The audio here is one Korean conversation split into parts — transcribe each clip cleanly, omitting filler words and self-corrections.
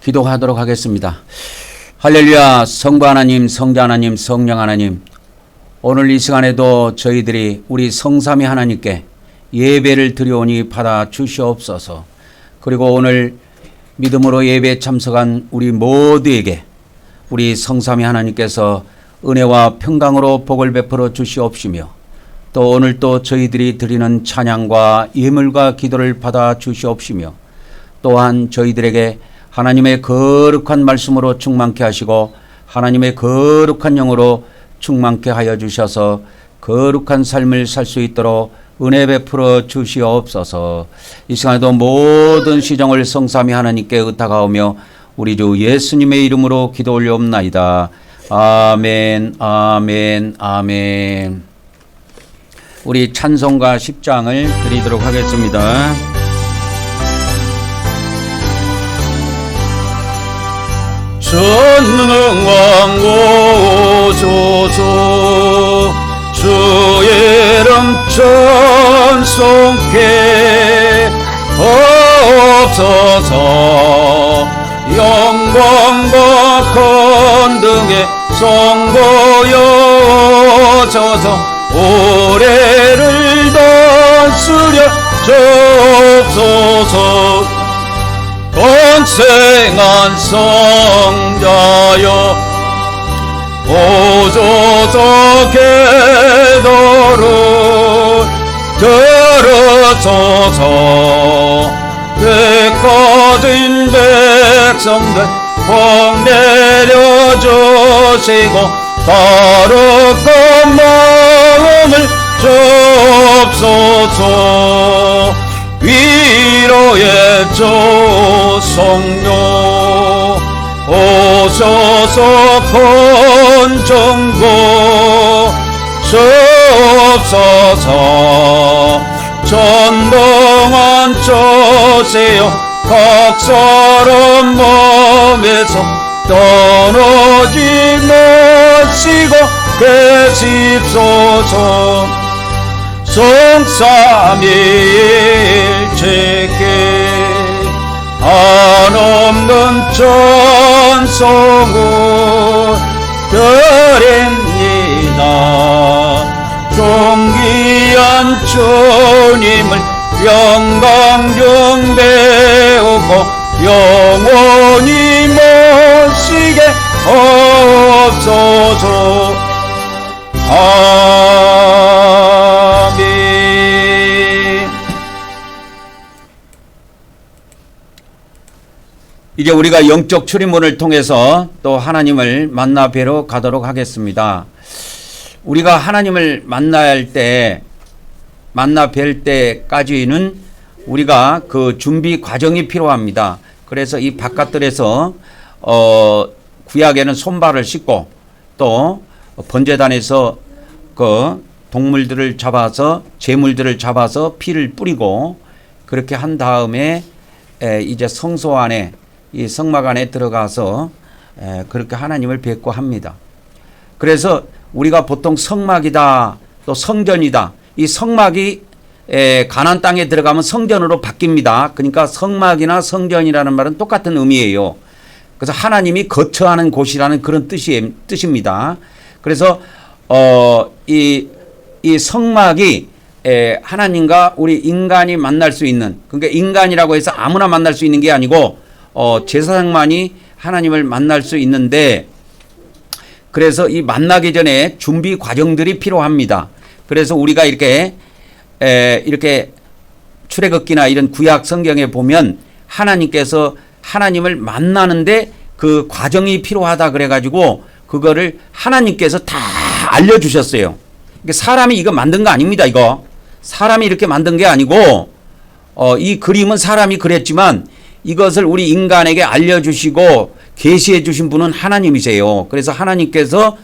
기도하도록 하겠습니다. 할렐루야. 성부 하나님, 성자 하나님, 성령 하나님, 오늘 이 시간에도 저희들이 우리 성삼위 하나님께 예배를 드려오니 받아 주시옵소서. 그리고 오늘 믿음으로 예배에 참석한 우리 모두에게 우리 성삼위 하나님께서 은혜와 평강으로 복을 베풀어 주시옵시며, 또 오늘 또 저희들이 드리는 찬양과 예물과 기도를 받아 주시옵시며, 또한 저희들에게 하나님의 거룩한 말씀으로 충만케 하시고 하나님의 거룩한 영으로 충만케 하여 주셔서 거룩한 삶을 살 수 있도록 은혜 베풀어 주시옵소서. 이 시간에도 모든 시정을 성삼위 하나님께 의탁하오며 우리 주 예수님의 이름으로 기도 올려옵나이다. 아멘, 아멘, 아멘. 우리 찬송가 10장을 드리도록 하겠습니다. 전능왕 오소서 주의 이름 찬송케 하옵소서. 영광과 건등에 성보여져서 올해를 다스려 주옵소서. 건생한 성자여 오소서. 기도를 들으소서. 백화된 백성들 복 내려주시고 거룩한 마음을 주옵소서. 위로의 주 성령 오소서. 권정고 주옵소서. 전동한 주세요. 각설한 몸에서 떠나지 마시고 계십소서. 성삼위일체께 한없는 찬송을 드립니다. 존귀한 주님을 영광 경배하고 영원히 모시게 하옵소서. 아멘. 이제 우리가 영적 출입문을 통해서 또 하나님을 만나 뵈러 가도록 하겠습니다. 우리가 하나님을 만나 뵐 때까지는 우리가 그 준비 과정이 필요합니다. 그래서 이 바깥들에서 구약에는 손발을 씻고 또 번제단에서 그 동물들을 잡아서 제물들을 잡아서 피를 뿌리고 그렇게 한 다음에 이제 성소 안에 이 성막 안에 들어가서 그렇게 하나님을 뵙고 합니다. 그래서 우리가 보통 성막이다 또 성전이다, 이 성막이 가나안 땅에 들어가면 성전으로 바뀝니다. 그러니까 성막이나 성전이라는 말은 똑같은 의미예요. 그래서 하나님이 거처하는 곳이라는 그런 뜻입니다. 그래서 이 성막이 하나님과 우리 인간이 만날 수 있는, 그러니까 인간이라고 해서 아무나 만날 수 있는 게 아니고 제사장만이 하나님을 만날 수 있는데, 그래서 이 만나기 전에 준비 과정들이 필요합니다. 그래서 우리가 이렇게 출애굽기나 이런 구약 성경에 보면 하나님께서 하나님을 만나는데 그 과정이 필요하다 그래가지고 그거를 하나님께서 다 알려주셨어요. 사람이 이거 만든 거 아닙니다. 이거 사람이 이렇게 만든 게 아니고 이 그림은 사람이 그렸지만 이것을 우리 인간에게 알려주시고 계시해 주신 분은 하나님이세요. 그래서 하나님께서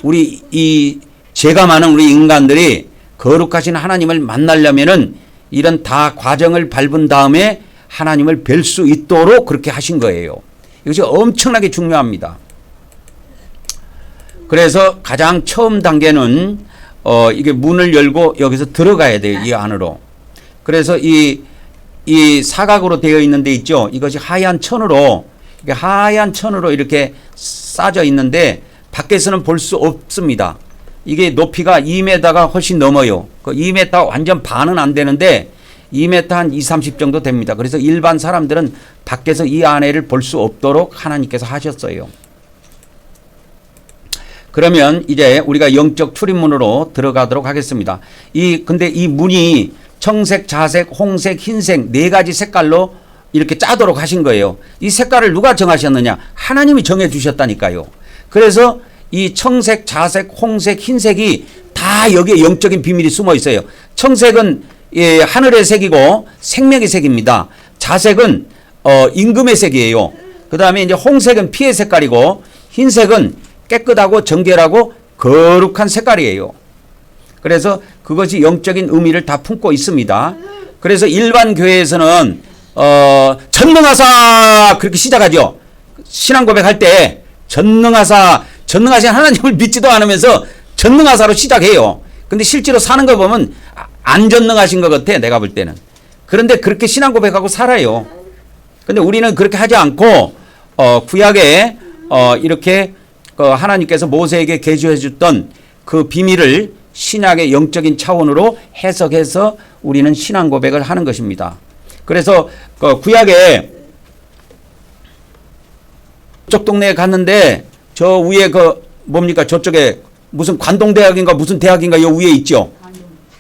우리 이 죄가 많은 우리 인간들이 거룩하신 하나님을 만나려면은 이런 다 과정을 밟은 다음에 하나님을 뵐 수 있도록 그렇게 하신 거예요. 이것이 엄청나게 중요합니다. 그래서 가장 처음 단계는 이게 문을 열고 여기서 들어가야 돼요. 이 안으로. 그래서 이 사각으로 되어 있는 데 있죠. 이것이 하얀 천으로 이게 하얀 천으로 이렇게 싸져 있는데 밖에서는 볼 수 없습니다. 이게 높이가 2m가 훨씬 넘어요. 그 2m 완전 반은 안 되는데 2m 한 2, 30 정도 됩니다. 그래서 일반 사람들은 밖에서 이 안에를 볼 수 없도록 하나님께서 하셨어요. 그러면 이제 우리가 영적 출입문으로 들어가도록 하겠습니다. 근데 이 문이 청색, 자색, 홍색, 흰색 네 가지 색깔로 이렇게 짜도록 하신 거예요. 이 색깔을 누가 정하셨느냐? 하나님이 정해 주셨다니까요. 그래서 이 청색, 자색, 홍색, 흰색이 다 여기에 영적인 비밀이 숨어 있어요. 청색은 하늘의 색이고 생명의 색입니다. 자색은 임금의 색이에요. 그 다음에 이제 홍색은 피의 색깔이고 흰색은 깨끗하고 정결하고 거룩한 색깔이에요. 그래서 그것이 영적인 의미를 다 품고 있습니다. 그래서 일반 교회에서는 전능하사 그렇게 시작하죠. 신앙 고백할 때 전능하신 하나님을 믿지도 않으면서 전능하사로 시작해요. 근데 실제로 사는 거 보면 안 전능하신 것 같아, 내가 볼 때는. 그런데 그렇게 신앙 고백하고 살아요. 근데 우리는 그렇게 하지 않고 구약에 이렇게 하나님께서 모세에게 계시해 줬던 그 비밀을 신약의 영적인 차원으로 해석해서 우리는 신앙 고백을 하는 것입니다. 그래서 구약에 저쪽 동네에 갔는데 저 위에 뭡니까? 저쪽에 무슨 관동대학인가 무슨 대학인가 요 위에 있죠?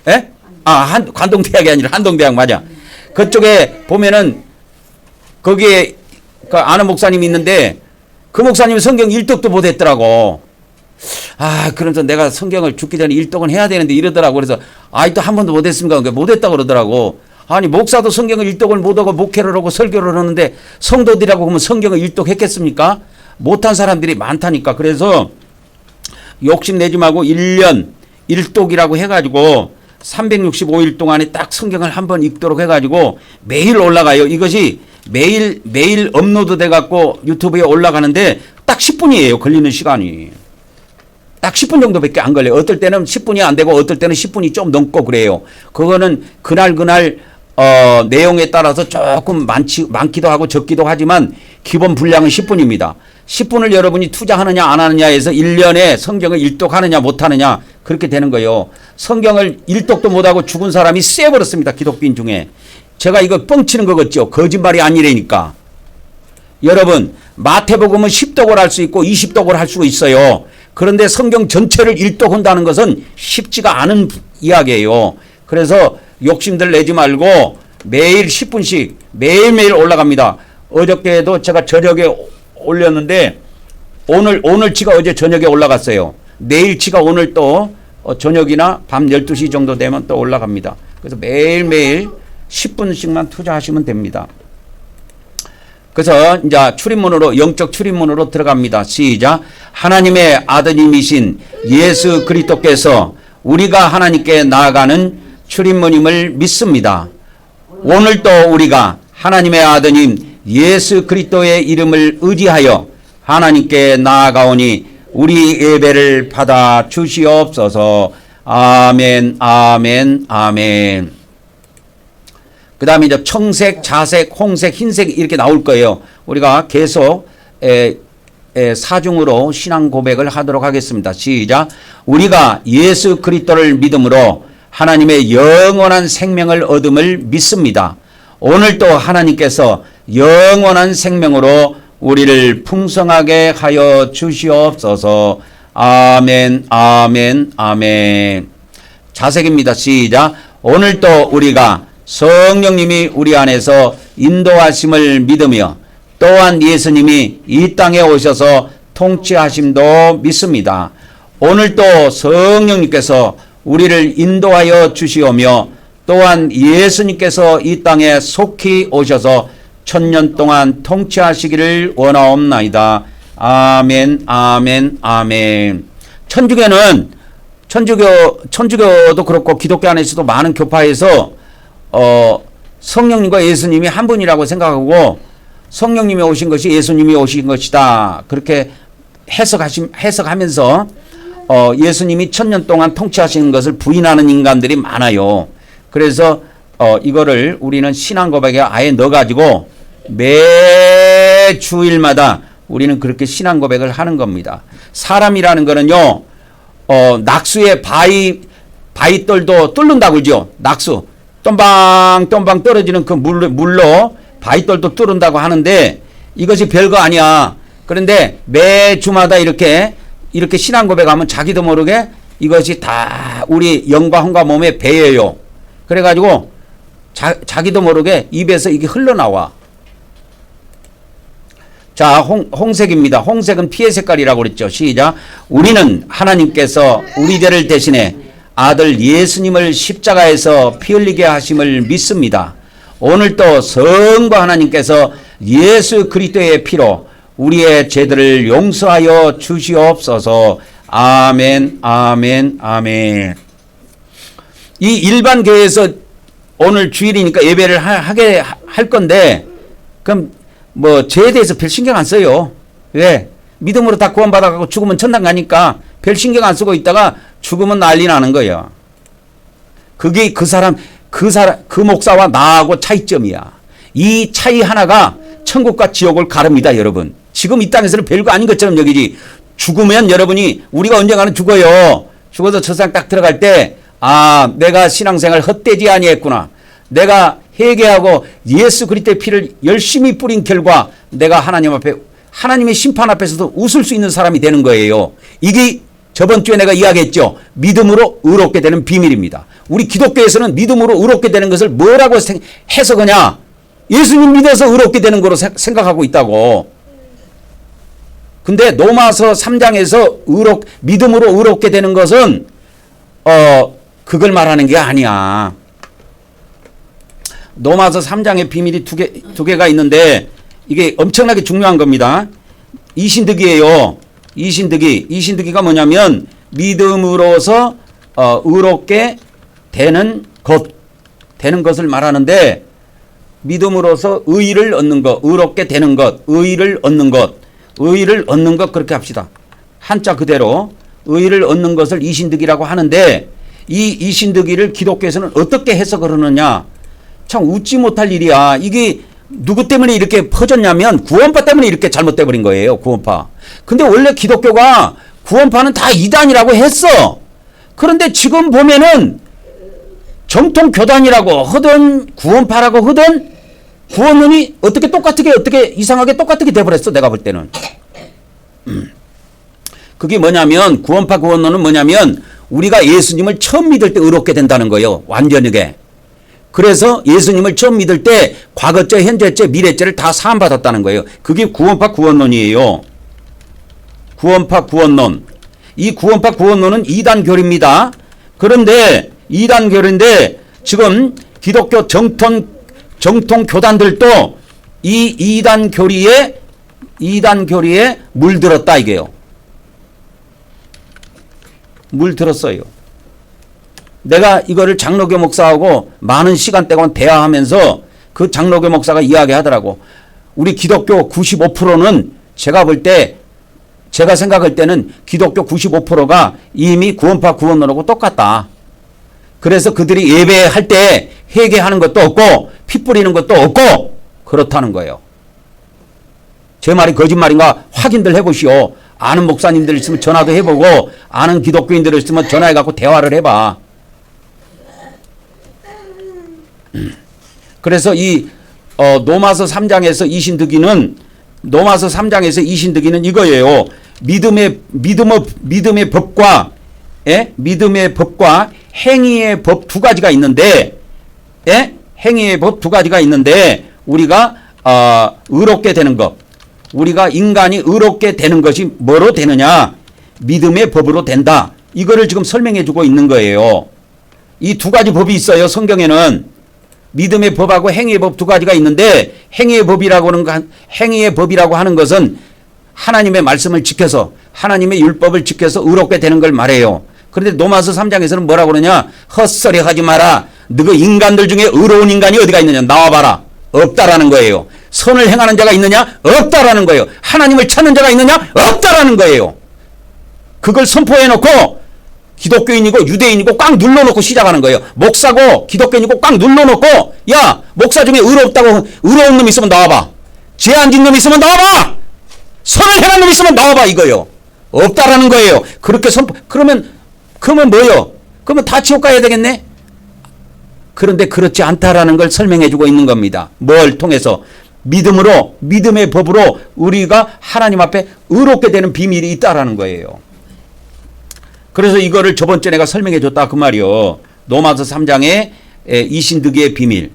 예? 관동대학이 아니라 한동대학 맞아. 그쪽에 보면은 거기에 아는 목사님이 있는데 그 목사님이 성경 1독도 못했더라고. 그래서 내가 성경을 죽기 전에 1독은 해야 되는데 이러더라고. 그래서 또 한 번도 못했습니까? 그러니까 못했다고 그러더라고. 아니 목사도 성경을 1독을 못하고 목회를 하고 설교를 하는데 성도들이라고 그러면 성경을 1독 했겠습니까? 못한 사람들이 많다니까. 그래서 욕심내지 말고 1년 1독이라고 해가지고 365일 동안에 딱 성경을 한번 읽도록 해가지고 매일 올라가요. 이것이 매일 업로드 돼갖고 유튜브에 올라가는데 딱 10분이에요. 걸리는 시간이. 딱 10분 정도밖에 안 걸려요. 어떨 때는 10분이 안 되고 어떨 때는 10분이 좀 넘고 그래요. 그거는 그날 내용에 따라서 조금 많기도 하고 적기도 하지만 기본 분량은 10분입니다. 10분을 여러분이 투자하느냐 안 하느냐에서 1년에 성경을 일독하느냐 못하느냐 그렇게 되는 거예요. 성경을 일독도 못하고 죽은 사람이 쎄버렸습니다. 기독교인 중에. 제가 이거 뻥치는 거 같죠? 거짓말이 아니라니까. 여러분 마태복음은 10독을 할 수 있고 20독을 할 수 있어요. 그런데 성경 전체를 일독한다는 것은 쉽지가 않은 이야기예요. 그래서 욕심들 내지 말고 매일 10분씩 매일매일 올라갑니다. 어저께도 제가 저녁에 올렸는데 오늘 치가 어제 저녁에 올라갔어요. 내일 치가 오늘 또 저녁이나 밤 12시 정도 되면 또 올라갑니다. 그래서 매일매일 10분씩만 투자하시면 됩니다. 그래서 이제 출입문으로 영적 출입문으로 들어갑니다. 시작. 하나님의 아드님이신 예수 그리스도께서 우리가 하나님께 나아가는 출입문임을 믿습니다. 오늘도 우리가 하나님의 아드님 예수 그리스도의 이름을 의지하여 하나님께 나아가오니 우리 예배를 받아 주시옵소서. 아멘, 아멘, 아멘. 그 다음에 이제 청색, 자색, 홍색, 흰색 이렇게 나올 거예요. 우리가 계속 사중으로 신앙 고백을 하도록 하겠습니다. 시작. 우리가 예수 그리스도를 믿음으로 하나님의 영원한 생명을 얻음을 믿습니다. 오늘도 하나님께서 영원한 생명으로 우리를 풍성하게 하여 주시옵소서. 아멘, 아멘, 아멘. 자색입니다. 시작. 오늘도 우리가 성령님이 우리 안에서 인도하심을 믿으며 또한 예수님이 이 땅에 오셔서 통치하심도 믿습니다. 오늘도 성령님께서 우리를 인도하여 주시오며 또한 예수님께서 이 땅에 속히 오셔서 1000년 동안 통치하시기를 원하옵나이다. 아멘, 아멘, 아멘. 천주교도 그렇고 기독교 안에서도 많은 교파에서 성령님과 예수님이 한 분이라고 생각하고 성령님이 오신 것이 예수님이 오신 것이다. 그렇게 해석하면서 예수님이 1000년 동안 통치하시는 것을 부인하는 인간들이 많아요. 그래서 이거를 우리는 신앙 고백에 아예 넣어가지고 매 주일마다 우리는 그렇게 신앙 고백을 하는 겁니다. 사람이라는 거는요, 낙수의 바위돌도 뚫는다고 그러죠. 낙수. 똠방똠방 떨어지는 그 물로 바위돌도 뚫는다고 하는데 이것이 별거 아니야. 그런데 매 주마다 이렇게 신앙 고백하면 자기도 모르게 이것이 다 우리 영과 혼과 몸에 배여요. 그래가지고 자기도 모르게 입에서 이게 흘러나와. 자, 홍색입니다. 홍색은 피의 색깔이라고 그랬죠. 시작. 우리는 하나님께서 우리 죄를 대신해 아들 예수님을 십자가에서 피 흘리게 하심을 믿습니다. 오늘도 성부 하나님께서 예수 그리스도의 피로 우리의 죄들을 용서하여 주시옵소서. 아멘, 아멘, 아멘. 이 일반 교회에서 오늘 주일이니까 예배를 하게 할 건데, 그럼 뭐 죄에 대해서 별 신경 안 써요. 왜? 믿음으로 다 구원받아가고 죽으면 천당 가니까 별 신경 안 쓰고 있다가 죽으면 난리 나는 거예요. 그게 그 목사와 나하고 차이점이야. 이 차이 하나가 천국과 지옥을 가릅니다, 여러분. 지금 이 땅에서는 별거 아닌 것처럼 여기지. 죽으면 여러분이, 우리가 언젠가는 죽어요. 죽어서 저 세상 딱 들어갈 때, 아, 내가 신앙생활 헛되지 아니했구나. 내가 회개하고 예수 그리스도의 피를 열심히 뿌린 결과 내가 하나님 앞에, 하나님의 심판 앞에서도 웃을 수 있는 사람이 되는 거예요. 이게 저번 주에 내가 이야기했죠. 믿음으로 의롭게 되는 비밀입니다. 우리 기독교에서는 믿음으로 의롭게 되는 것을 뭐라고 해석하냐? 예수님 믿어서 의롭게 되는 거로 생각하고 있다고. 근데 로마서 3장에서 믿음으로 의롭게 되는 것은 그걸 말하는 게 아니야. 로마서 3장의 비밀이 두 개가 있는데 이게 엄청나게 중요한 겁니다. 이신득이에요. 이신득이가 뭐냐면 믿음으로서 의롭게 되는 것을 말하는데, 믿음으로서 의를 얻는 것, 의롭게 되는 것, 의를 얻는 것 그렇게 합시다. 한자 그대로 의를 얻는 것을 이신득이라고 하는데, 이 이신득이를 기독교에서는 어떻게 해석을 하느냐? 참 웃지 못할 일이야. 이게 누구 때문에 이렇게 퍼졌냐면 구원파 때문에 이렇게 잘못돼 버린 거예요. 구원파. 근데 원래 기독교가 구원파는 다 이단이라고 했어. 그런데 지금 보면은 정통 교단이라고 하든 구원파라고 하든 구원론이 어떻게 이상하게 똑같게 돼버렸어. 내가 볼 때는. 그게 뭐냐면, 구원파 구원론은 뭐냐면 우리가 예수님을 처음 믿을 때 의롭게 된다는 거예요. 완전하게. 그래서 예수님을 처음 믿을 때 과거죄, 현재죄, 미래죄를 다 사함받았다는 거예요. 그게 구원파 구원론이에요. 구원파 구원론. 이 구원파 구원론은 이단교리입니다. 그런데 이단교리인데 지금 기독교 정통 교단들도 이 이단교리에 물들었다 이게요. 물들었어요. 내가 이거를 장로교 목사하고 많은 시간대가 대화하면서 그 장로교 목사가 이야기하더라고. 우리 기독교 95%는 제가 생각할 때는 기독교 95%가 이미 구원파 구원론하고 똑같다. 그래서 그들이 예배할 때 회개하는 것도 없고 피 뿌리는 것도 없고 그렇다는 거예요. 제 말이 거짓말인가 확인들 해보시오. 아는 목사님들 있으면 전화도 해보고 아는 기독교인들 있으면 전화해갖고 대화를 해봐. 그래서 이 로마서 3장에서 이신득이는 이거예요. 믿음의 법과 행위의 법 두 가지가 있는데, 행위의 법 두 가지가 있는데 우리가 의롭게 되는 것, 우리가 인간이 의롭게 되는 것이 뭐로 되느냐? 믿음의 법으로 된다. 이거를 지금 설명해 주고 있는 거예요. 이 두 가지 법이 있어요. 성경에는 믿음의 법하고 행위의 법 두 가지가 있는데, 행위의 법이라고 하는 것은 하나님의 말씀을 지켜서, 하나님의 율법을 지켜서 의롭게 되는 걸 말해요. 그런데 로마서 3장에서는 뭐라고 그러냐? 헛소리 하지 마라. 너희 인간들 중에 의로운 인간이 어디가 있느냐? 나와봐라. 없다라는 거예요. 선을 행하는 자가 있느냐? 없다라는 거예요. 하나님을 찾는 자가 있느냐? 없다라는 거예요. 그걸 선포해놓고 기독교인이고 유대인이고 꽉 눌러놓고 시작하는 거예요. 목사고 기독교인이고 꽉 눌러놓고, 야, 목사 중에 의로운 놈 있으면 나와봐. 죄 안 지은 놈 있으면 나와봐! 선을 행한 놈 있으면 나와봐! 이거요. 없다라는 거예요. 그렇게 그러면 뭐요? 그러면 다 지옥 가야 되겠네? 그런데 그렇지 않다라는 걸 설명해 주고 있는 겁니다. 뭘 통해서? 믿음으로, 믿음의 법으로 우리가 하나님 앞에 의롭게 되는 비밀이 있다라는 거예요. 그래서 이거를 저번 주에 내가 설명해 줬다 그 말이요. 로마서 3장의 이신득의 비밀.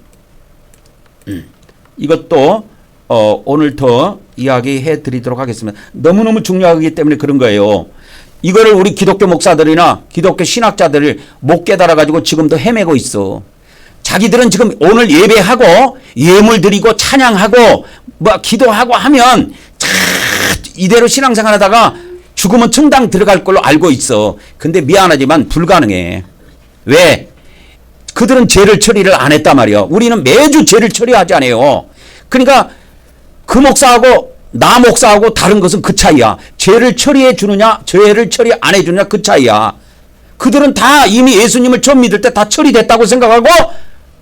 이것도 오늘 더 이야기해 드리도록 하겠습니다. 너무너무 중요하기 때문에 그런 거예요. 이거를 우리 기독교 목사들이나 기독교 신학자들을 못 깨달아 가지고 지금도 헤매고 있어. 자기들은 지금 오늘 예배하고 예물 드리고 찬양하고 뭐 기도하고 하면 이대로 신앙생활 하다가 죽으면 천당 들어갈 걸로 알고 있어. 근데 미안하지만 불가능해. 왜? 그들은 죄를 처리를 안 했단 말이야. 우리는 매주 죄를 처리하지 않아요. 그러니까 그 목사하고 나 목사하고 다른 것은 그 차이야. 죄를 처리해 주느냐 죄를 처리 안 해 주느냐 그 차이야. 그들은 다 이미 예수님을 처음 믿을 때 다 처리됐다고 생각하고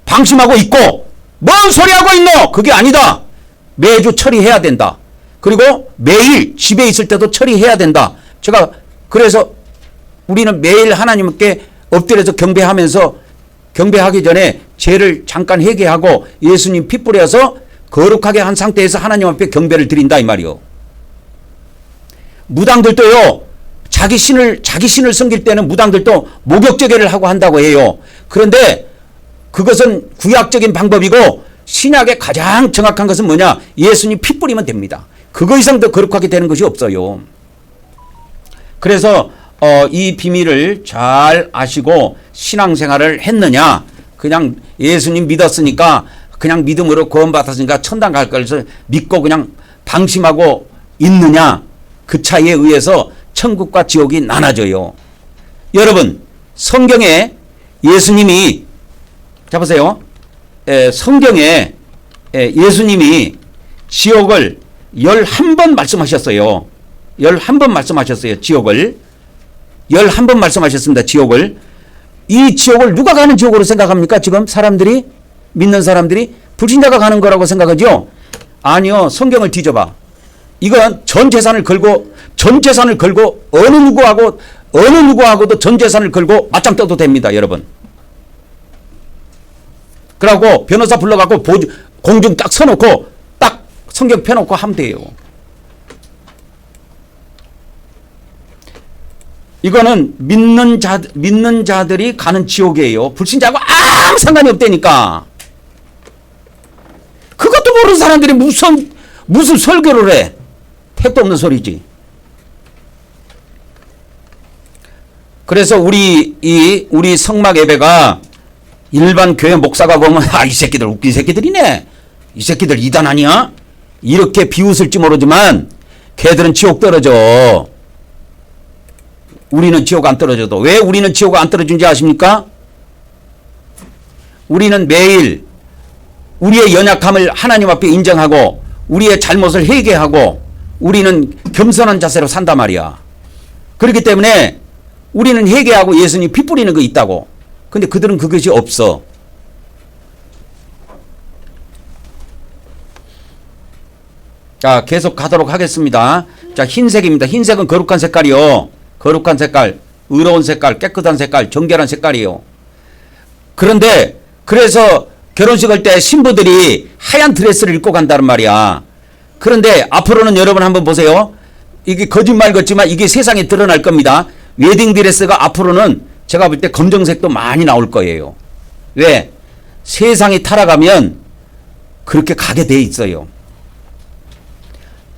방심하고 있고 뭔 소리 하고 있노? 그게 아니다. 매주 처리해야 된다. 그리고 매일 집에 있을 때도 처리해야 된다. 제가 그래서 우리는 매일 하나님께 엎드려서 경배하면서 경배하기 전에 죄를 잠깐 회개하고 예수님 피 뿌려서 거룩하게 한 상태에서 하나님 앞에 경배를 드린다 이 말이요. 무당들도요. 자기 신을 섬길 때는 무당들도 목욕제계를 하고 한다고 해요. 그런데 그것은 구약적인 방법이고 신약의 가장 정확한 것은 뭐냐? 예수님 피 뿌리면 됩니다. 그거 이상 더 거룩하게 되는 것이 없어요. 그래서 이 비밀을 잘 아시고 신앙생활을 했느냐? 그냥 예수님 믿었으니까 그냥 믿음으로 구원받았으니까 천당 갈 걸 믿고 그냥 방심하고 있느냐? 그 차이에 의해서 천국과 지옥이 나눠져요. 여러분 성경에 예수님이 자 보세요. 성경에 예수님이 지옥을 11번 말씀하셨어요. 11번 말씀하셨어요. 지옥을 11번 말씀하셨습니다. 지옥을. 이 지옥을 누가 가는 지옥으로 생각합니까? 지금 사람들이 믿는 사람들이 불신자가 가는 거라고 생각하죠? 아니요. 성경을 뒤져봐. 이건 전 재산을 걸고 어느 누구하고도 전 재산을 걸고 맞짱 떠도 됩니다. 여러분. 그러고 변호사 불러갖고 공중 딱 서놓고 딱 성경 펴놓고 하면 돼요. 이거는 믿는 자들이 가는 지옥이에요. 불신자하고 아무 상관이 없다니까. 그것도 모르는 사람들이 무슨 설교를 해. 택도 없는 소리지. 그래서 우리 성막 예배가 일반 교회 목사가 보면 이 새끼들 웃긴 새끼들이네. 이 새끼들 이단 아니야? 이렇게 비웃을지 모르지만 걔들은 지옥 떨어져. 우리는 지옥 안 떨어져도. 왜 우리는 지옥 안 떨어진지 아십니까? 우리는 매일 우리의 연약함을 하나님 앞에 인정하고 우리의 잘못을 회개하고 우리는 겸손한 자세로 산단 말이야. 그렇기 때문에 우리는 회개하고 예수님 피 뿌리는 거 있다고. 근데 그들은 그것이 없어. 자, 계속 가도록 하겠습니다. 자, 흰색입니다. 흰색은 거룩한 색깔이요. 거룩한 색깔, 의로운 색깔, 깨끗한 색깔, 정결한 색깔이요. 그런데 그래서 결혼식 할 때 신부들이 하얀 드레스를 입고 간다는 말이야. 그런데 앞으로는 여러분 한번 보세요. 이게 거짓말 같지만 이게 세상에 드러날 겁니다. 웨딩 드레스가 앞으로는 제가 볼 때 검정색도 많이 나올 거예요. 왜? 세상이 타락하면 그렇게 가게 돼 있어요.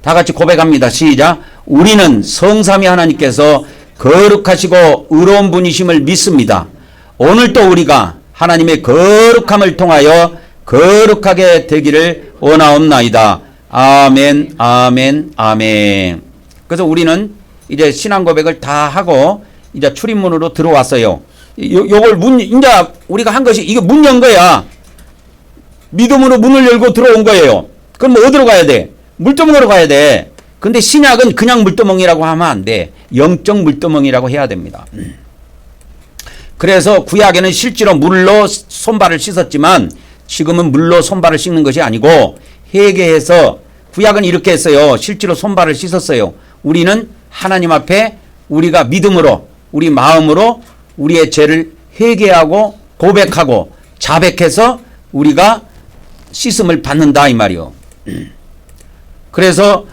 다 같이 고백합니다. 시작. 우리는 성삼위 하나님께서 거룩하시고 의로운 분이심을 믿습니다. 오늘도 우리가 하나님의 거룩함을 통하여 거룩하게 되기를 원하옵나이다. 아멘, 아멘, 아멘. 그래서 우리는 이제 신앙 고백을 다 하고 이제 출입문으로 들어왔어요. 요걸 이제 우리가 한 것이 이게 문 연 거야. 믿음으로 문을 열고 들어온 거예요. 그럼 뭐 어디로 가야 돼? 물두멍으로 가야 돼. 근데 신약은 그냥 물두멍이라고 하면 안 돼. 영적 물두멍이라고 해야 됩니다. 그래서 구약에는 실제로 물로 손발을 씻었지만 지금은 물로 손발을 씻는 것이 아니고 회개해서 구약은 이렇게 했어요. 실제로 손발을 씻었어요. 우리는 하나님 앞에 우리가 믿음으로 우리 마음으로 우리의 죄를 회개하고 고백하고 자백해서 우리가 씻음을 받는다 이 말이요. 그래서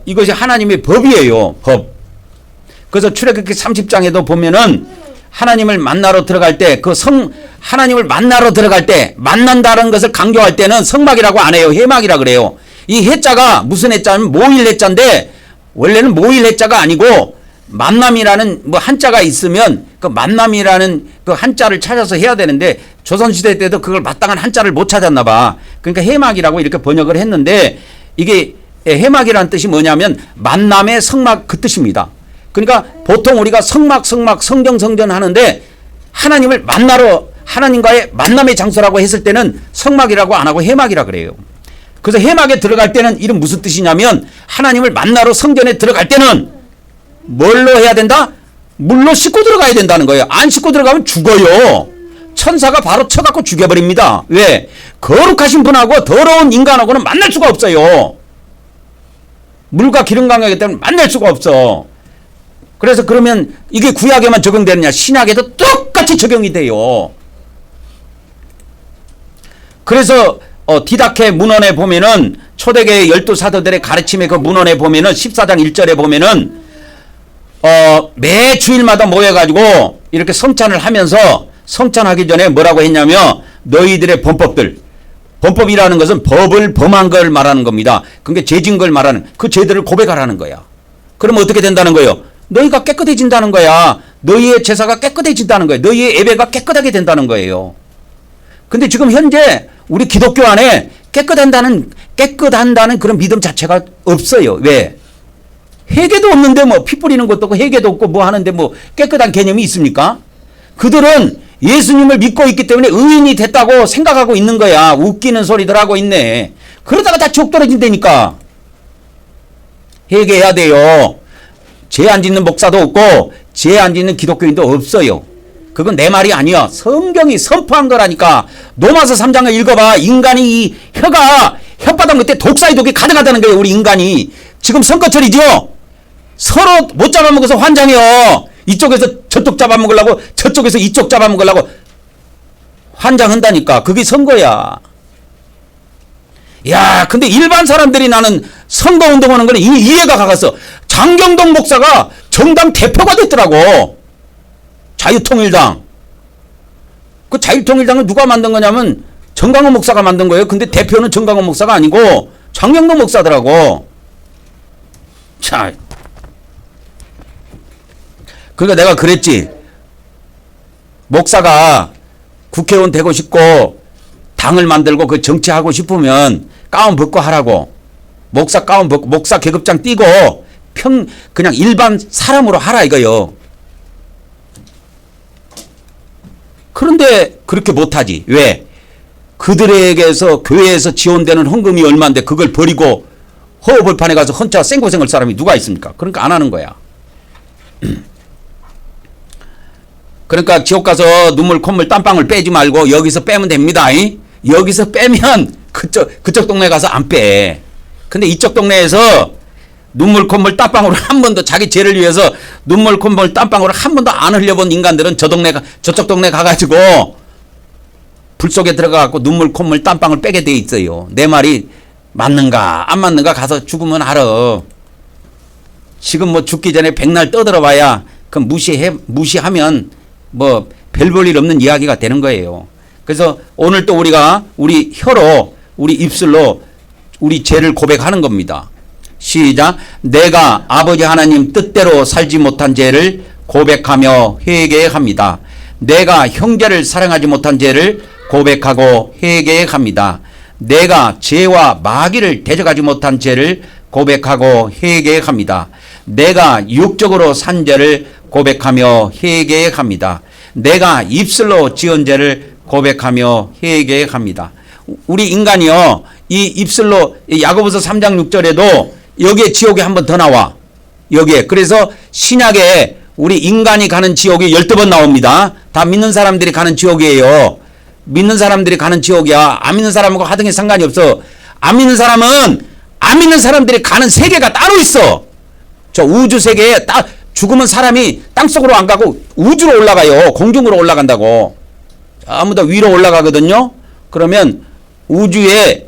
이것이 하나님의 법이에요. 법. 그래서 출애굽기 30장에도 보면은 하나님을 만나러 들어갈 때 하나님을 만나러 들어갈 때 만난다는 것을 강조할 때는 성막이라고 안 해요. 해막이라 그래요. 이 해자가 무슨 해자면 모일 해자인데 원래는 모일 해자가 아니고 만남이라는 뭐 한자가 있으면 그 만남이라는 그 한자를 찾아서 해야 되는데 조선시대 때도 그걸 마땅한 한자를 못 찾았나 봐. 그러니까 해막이라고 이렇게 번역을 했는데 이게 해막이라는 뜻이 뭐냐면 만남의 성막 그 뜻입니다. 그러니까 보통 우리가 성막 성전 하는데 하나님을 만나러 하나님과의 만남의 장소라고 했을 때는 성막이라고 안 하고 해막이라 그래요. 그래서 해막에 들어갈 때는 이런 무슨 뜻이냐면 하나님을 만나러 성전에 들어갈 때는 뭘로 해야 된다? 물로 씻고 들어가야 된다는 거예요. 안 씻고 들어가면 죽어요. 천사가 바로 쳐갖고 죽여버립니다. 왜? 거룩하신 분하고 더러운 인간하고는 만날 수가 없어요. 물과 기름 강하기 때문에 만날 수가 없어. 그래서 그러면 이게 구약에만 적용되느냐? 신약에도 똑같이 적용이 돼요. 그래서 디다케 문헌에 보면은 초대교회 12사도들의 가르침의 그 문헌에 보면은 14장 1절에 보면은 매 주일마다 모여가지고 이렇게 성찬을 하면서 성찬하기 전에 뭐라고 했냐면 너희들의 범법이라는 것은 법을 범한 걸 말하는 겁니다. 그러니까 죄진 걸 말하는 그 죄들을 고백하라는 거야. 그러면 어떻게 된다는 거예요? 너희가 깨끗해진다는 거야. 너희의 제사가 깨끗해진다는 거예요. 너희의 예배가 깨끗하게 된다는 거예요. 근데 지금 현재 우리 기독교 안에 깨끗한다는 그런 믿음 자체가 없어요. 왜? 회개도 없는데 뭐 피 뿌리는 것도 없고 회개도 없고 뭐 하는데 뭐 깨끗한 개념이 있습니까? 그들은 예수님을 믿고 있기 때문에 의인이 됐다고 생각하고 있는 거야. 웃기는 소리들 하고 있네. 그러다가 다 지옥 떨어진다니까. 회개해야 돼요. 죄 안 짓는 목사도 없고 죄 안 짓는 기독교인도 없어요. 그건 내 말이 아니야. 성경이 선포한 거라니까. 로마서 3장을 읽어봐. 인간이 이 혀가 혓바닥 밑에 독사의 독이 가득하다는 거예요. 우리 인간이. 지금 선거철이죠. 서로 못 잡아먹어서 환장해요. 이쪽에서 저쪽 잡아먹으려고 저쪽에서 이쪽 잡아먹으려고 환장한다니까. 그게 선거야. 야, 근데 일반 사람들이 나는 선거운동하는 거는 이해가 가갔어. 장경동 목사가 정당 대표가 됐더라고. 자유통일당. 그 자유통일당을 누가 만든 거냐면 정강원 목사가 만든 거예요. 근데 대표는 정강원 목사가 아니고 장경동 목사더라고. 자, 그러니까 내가 그랬지. 목사가 국회의원 되고 싶고 당을 만들고 그 정치하고 싶으면 가운 벗고 하라고. 목사 가운 벗고 목사 계급장 띄고 그냥 일반 사람으로 하라 이거요. 그런데 그렇게 못하지. 왜? 그들에게서 교회에서 지원되는 헌금이 얼마인데 그걸 버리고 허허벌판에 가서 혼자 생고생할 사람이 누가 있습니까? 그러니까 안 하는 거야. 그러니까 지옥 가서 눈물 콧물 땀방울 빼지 말고 여기서 빼면 됩니다. 여기서 빼면 그쪽 동네 가서 안 빼. 근데 이쪽 동네에서 눈물 콧물 땀방울을 한 번도 자기 죄를 위해서 눈물 콧물 땀방울을 한 번도 안 흘려본 인간들은 저쪽 동네 가가지고 불 속에 들어가갖고 눈물 콧물 땀방울 빼게 돼 있어요. 내 말이 맞는가 안 맞는가 가서 죽으면 알아. 지금 뭐 죽기 전에 백날 떠들어봐야 그 무시하면 뭐 별 볼 일 없는 이야기가 되는 거예요. 그래서 오늘 또 우리가 우리 혀로 우리 입술로 우리 죄를 고백하는 겁니다. 시작. 내가 아버지 하나님 뜻대로 살지 못한 죄를 고백하며 회개합니다. 내가 형제를 사랑하지 못한 죄를 고백하고 회개합니다. 내가 죄와 마귀를 대적하지 못한 죄를 고백하고 회개합니다. 내가 육적으로 산 죄를 고백하며 회개합니다. 내가 입술로 지은 죄를 고백하며 회개합니다. 우리 인간이요, 이 입술로 야고보서 3장 6절에도 여기에 지옥이 한 번 더 나와. 여기에. 그래서 신약에 우리 인간이 가는 지옥이 12번 나옵니다. 다 믿는 사람들이 가는 지옥이에요. 믿는 사람들이 가는 지옥이야. 안 믿는 사람하고 하등에 상관이 없어. 안 믿는 사람은 안 믿는 사람들이 가는 세계가 따로 있어. 저 우주 세계에 죽으면 사람이 땅속으로 안 가고 우주로 올라가요. 공중으로 올라간다고. 아무도 위로 올라가거든요. 그러면 우주에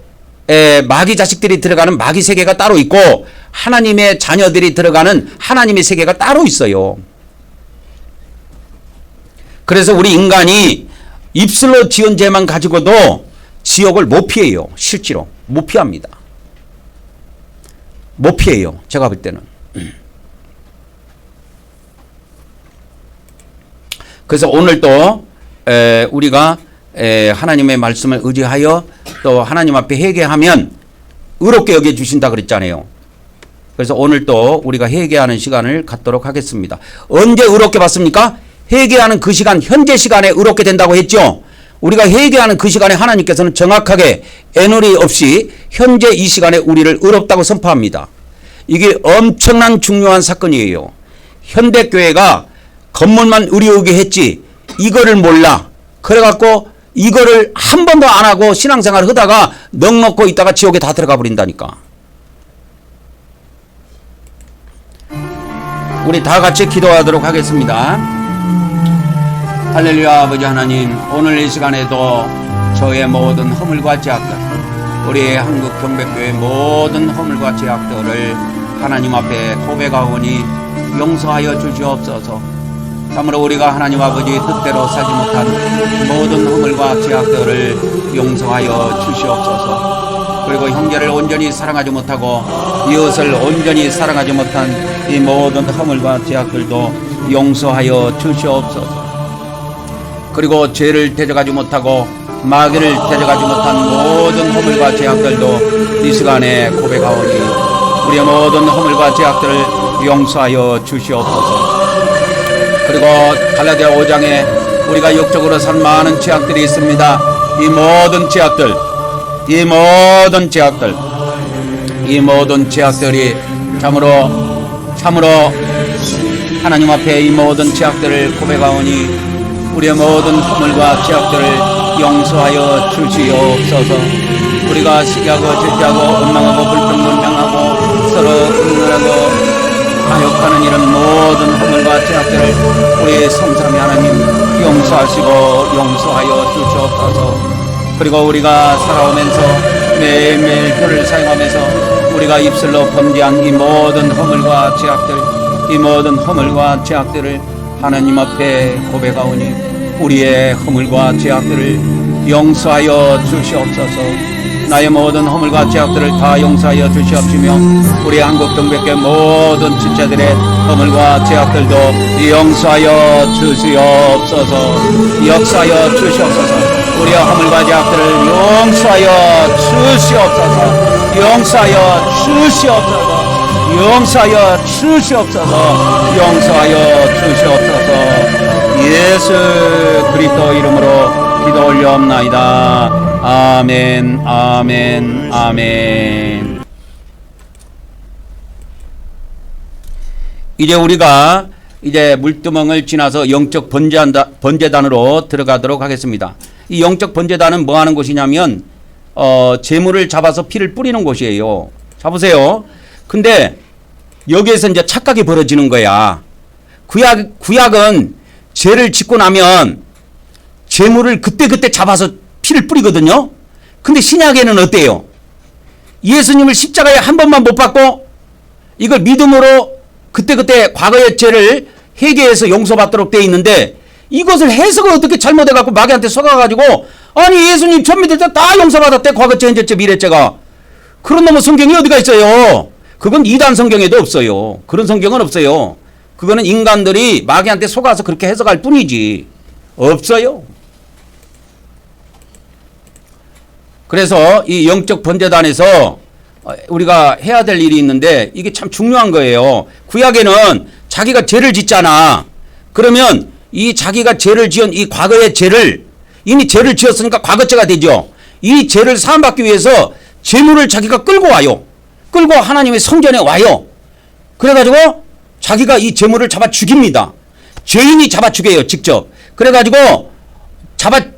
마귀 자식들이 들어가는 마귀 세계가 따로 있고 하나님의 자녀들이 들어가는 하나님의 세계가 따로 있어요. 그래서 우리 인간이 입술로 지은 죄만 가지고도 지옥을 못 피해요. 실제로 못 피합니다. 못 피해요. 제가 볼 때는. 그래서 오늘 또 우리가 하나님의 말씀을 의지하여 또 하나님 앞에 회개하면 의롭게 여겨주신다 그랬잖아요. 그래서 오늘 또 우리가 회개하는 시간을 갖도록 하겠습니다. 언제 의롭게 받습니까? 회개하는 그 시간, 현재 시간에 의롭게 된다고 했죠. 우리가 회개하는 그 시간에 하나님께서는 정확하게 애누리 없이 현재 이 시간에 우리를 의롭다고 선포합니다. 이게 엄청난 중요한 사건이에요. 현대교회가 겉물만 의리오게 했지 이거를 몰라. 그래갖고 이거를 한 번도 안 하고 신앙생활을 하다가 넉넉고 있다가 지옥에 다 들어가 버린다니까. 우리 다 같이 기도하도록 하겠습니다. 할렐루야. 아버지 하나님, 오늘 이 시간에도 저의 모든 허물과 죄악들, 우리 한국 경백교회의 모든 허물과 죄악들을 하나님 앞에 고백하오니 용서하여 주시옵소서. 참으로 우리가 하나님 아버지 뜻대로 살지 못한 모든 허물과 죄악들을 용서하여 주시옵소서. 그리고 형제를 온전히 사랑하지 못하고 이웃을 온전히 사랑하지 못한 이 모든 허물과 죄악들도 용서하여 주시옵소서. 그리고 죄를 대적하지 못하고 마귀를 대적하지 못한 모든 허물과 죄악들도 이 시간에 고백하오니 우리의 모든 허물과 죄악들을 용서하여 주시옵소서. 그리고 갈라디아 5장에 우리가 역적으로 산 많은 죄악들이 있습니다. 이 모든 죄악들이 참으로 하나님 앞에 이 모든 죄악들을 고백하오니 우리의 모든 허물과 죄악들을 용서하여 주시옵소서. 우리가 시기하고 질투하고 원망하고 불평불명하고 서로 응원하고 가욕하는 이런 모든 허물과 죄악들을 우리 성삼위 하나님 용서하여 주시옵소서. 그리고 우리가 살아오면서 매일매일 혀를 사용하면서 우리가 입술로 범죄한 이 모든 허물과 죄악들을 하나님 앞에 고백하오니 우리의 허물과 죄악들을 용서하여 주시옵소서. 나의 모든 허물과 죄악들을 다 용서하여 주시옵시며 우리 한국 경백교회 모든 지체들의 허물과 죄악들도 용서하여 주시옵소서. 역사하여 주시옵소서. 우리의 허물과 죄악들을 용서하여 주시옵소서. 용서하여 주시옵소서. 예수 그리스도 이름으로 기도 올려옵나이다. 아멘, 아멘, 아멘. 이제 우리가 물두멍을 지나서 영적 번제단으로 들어가도록 하겠습니다. 이 영적 번제단은 뭐 하는 곳이냐면 제물을 잡아서 피를 뿌리는 곳이에요. 잡으세요. 근데 여기에서 이제 착각이 벌어지는 거야. 구약은 죄를 짓고 나면 제물을 그때 잡아서 피를 뿌리거든요. 근데 신약에는 어때요? 예수님을 십자가에 한 번만 못 박고 이걸 믿음으로 그때 과거의 죄를 회개해서 용서받도록 되어 있는데 이것을 해석을 어떻게 잘못해갖고 마귀한테 속아가지고 아니 예수님 전 믿을 때 다 용서받았대. 과거죄, 현재죄, 미래죄가. 그런 놈의 성경이 어디가 있어요? 그건 이단 성경에도 없어요. 그런 성경은 없어요. 그거는 인간들이 마귀한테 속아서 그렇게 해석할 뿐이지 없어요. 그래서 이 영적 번제단에서 우리가 해야 될 일이 있는데 이게 참 중요한 거예요. 구약에는 자기가 죄를 짓잖아. 그러면 이 자기가 죄를 지은 이 과거의 죄를 이미 죄를 지었으니까 과거죄가 되죠. 이 죄를 사함받기 위해서 제물을 자기가 끌고 와요. 끌고 하나님의 성전에 와요. 그래가지고 자기가 이 제물을 잡아 죽입니다. 죄인이 잡아 죽여요, 직접. 그래가지고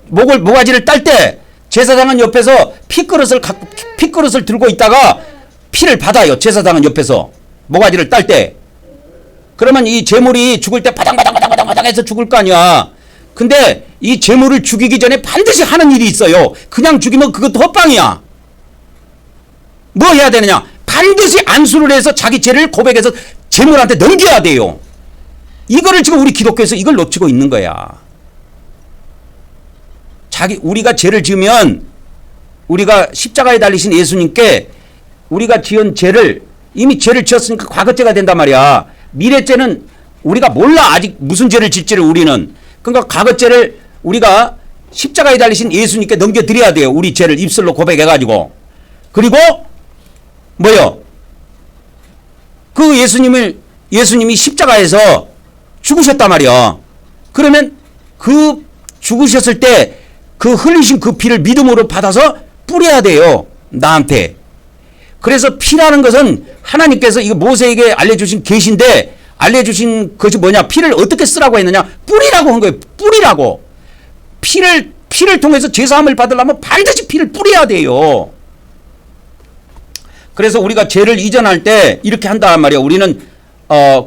모가지를 딸 때 제사장은 옆에서 피그릇을 들고 있다가 피를 받아요. 제사장은 옆에서 모가지를 딸 때. 그러면 이 제물이 죽을 때 바당바당바당바당 해서 죽을 거 아니야. 근데 이 제물을 죽이기 전에 반드시 하는 일이 있어요. 그냥 죽이면 그것도 헛방이야. 뭐 해야 되느냐? 반드시 안수를 해서 자기 죄를 고백해서 제물한테 넘겨야 돼요. 이거를 지금 우리 기독교에서 이걸 놓치고 있는 거야. 우리가 죄를 지으면 우리가 십자가에 달리신 예수님께 우리가 지은 죄를 이미 죄를 지었으니까 과거죄가 된단 말이야. 미래죄는 우리가 몰라. 아직 무슨 죄를 질지를 우리는. 그러니까 과거죄를 우리가 십자가에 달리신 예수님께 넘겨드려야 돼요. 우리 죄를 입술로 고백해가지고. 그리고 뭐요? 그 예수님이 십자가에서 죽으셨단 말이야. 그러면 그 죽으셨을 때 그 흘리신 그 피를 믿음으로 받아서 뿌려야 돼요. 나한테. 그래서 피라는 것은 하나님께서 이거 모세에게 알려주신 계시인데 알려주신 것이 뭐냐? 피를 어떻게 쓰라고 했느냐? 뿌리라고 한 거예요. 뿌리라고. 피를 통해서 제사함을 받으려면 반드시 피를 뿌려야 돼요. 그래서 우리가 죄를 이전할 때 이렇게 한단 말이야. 우리는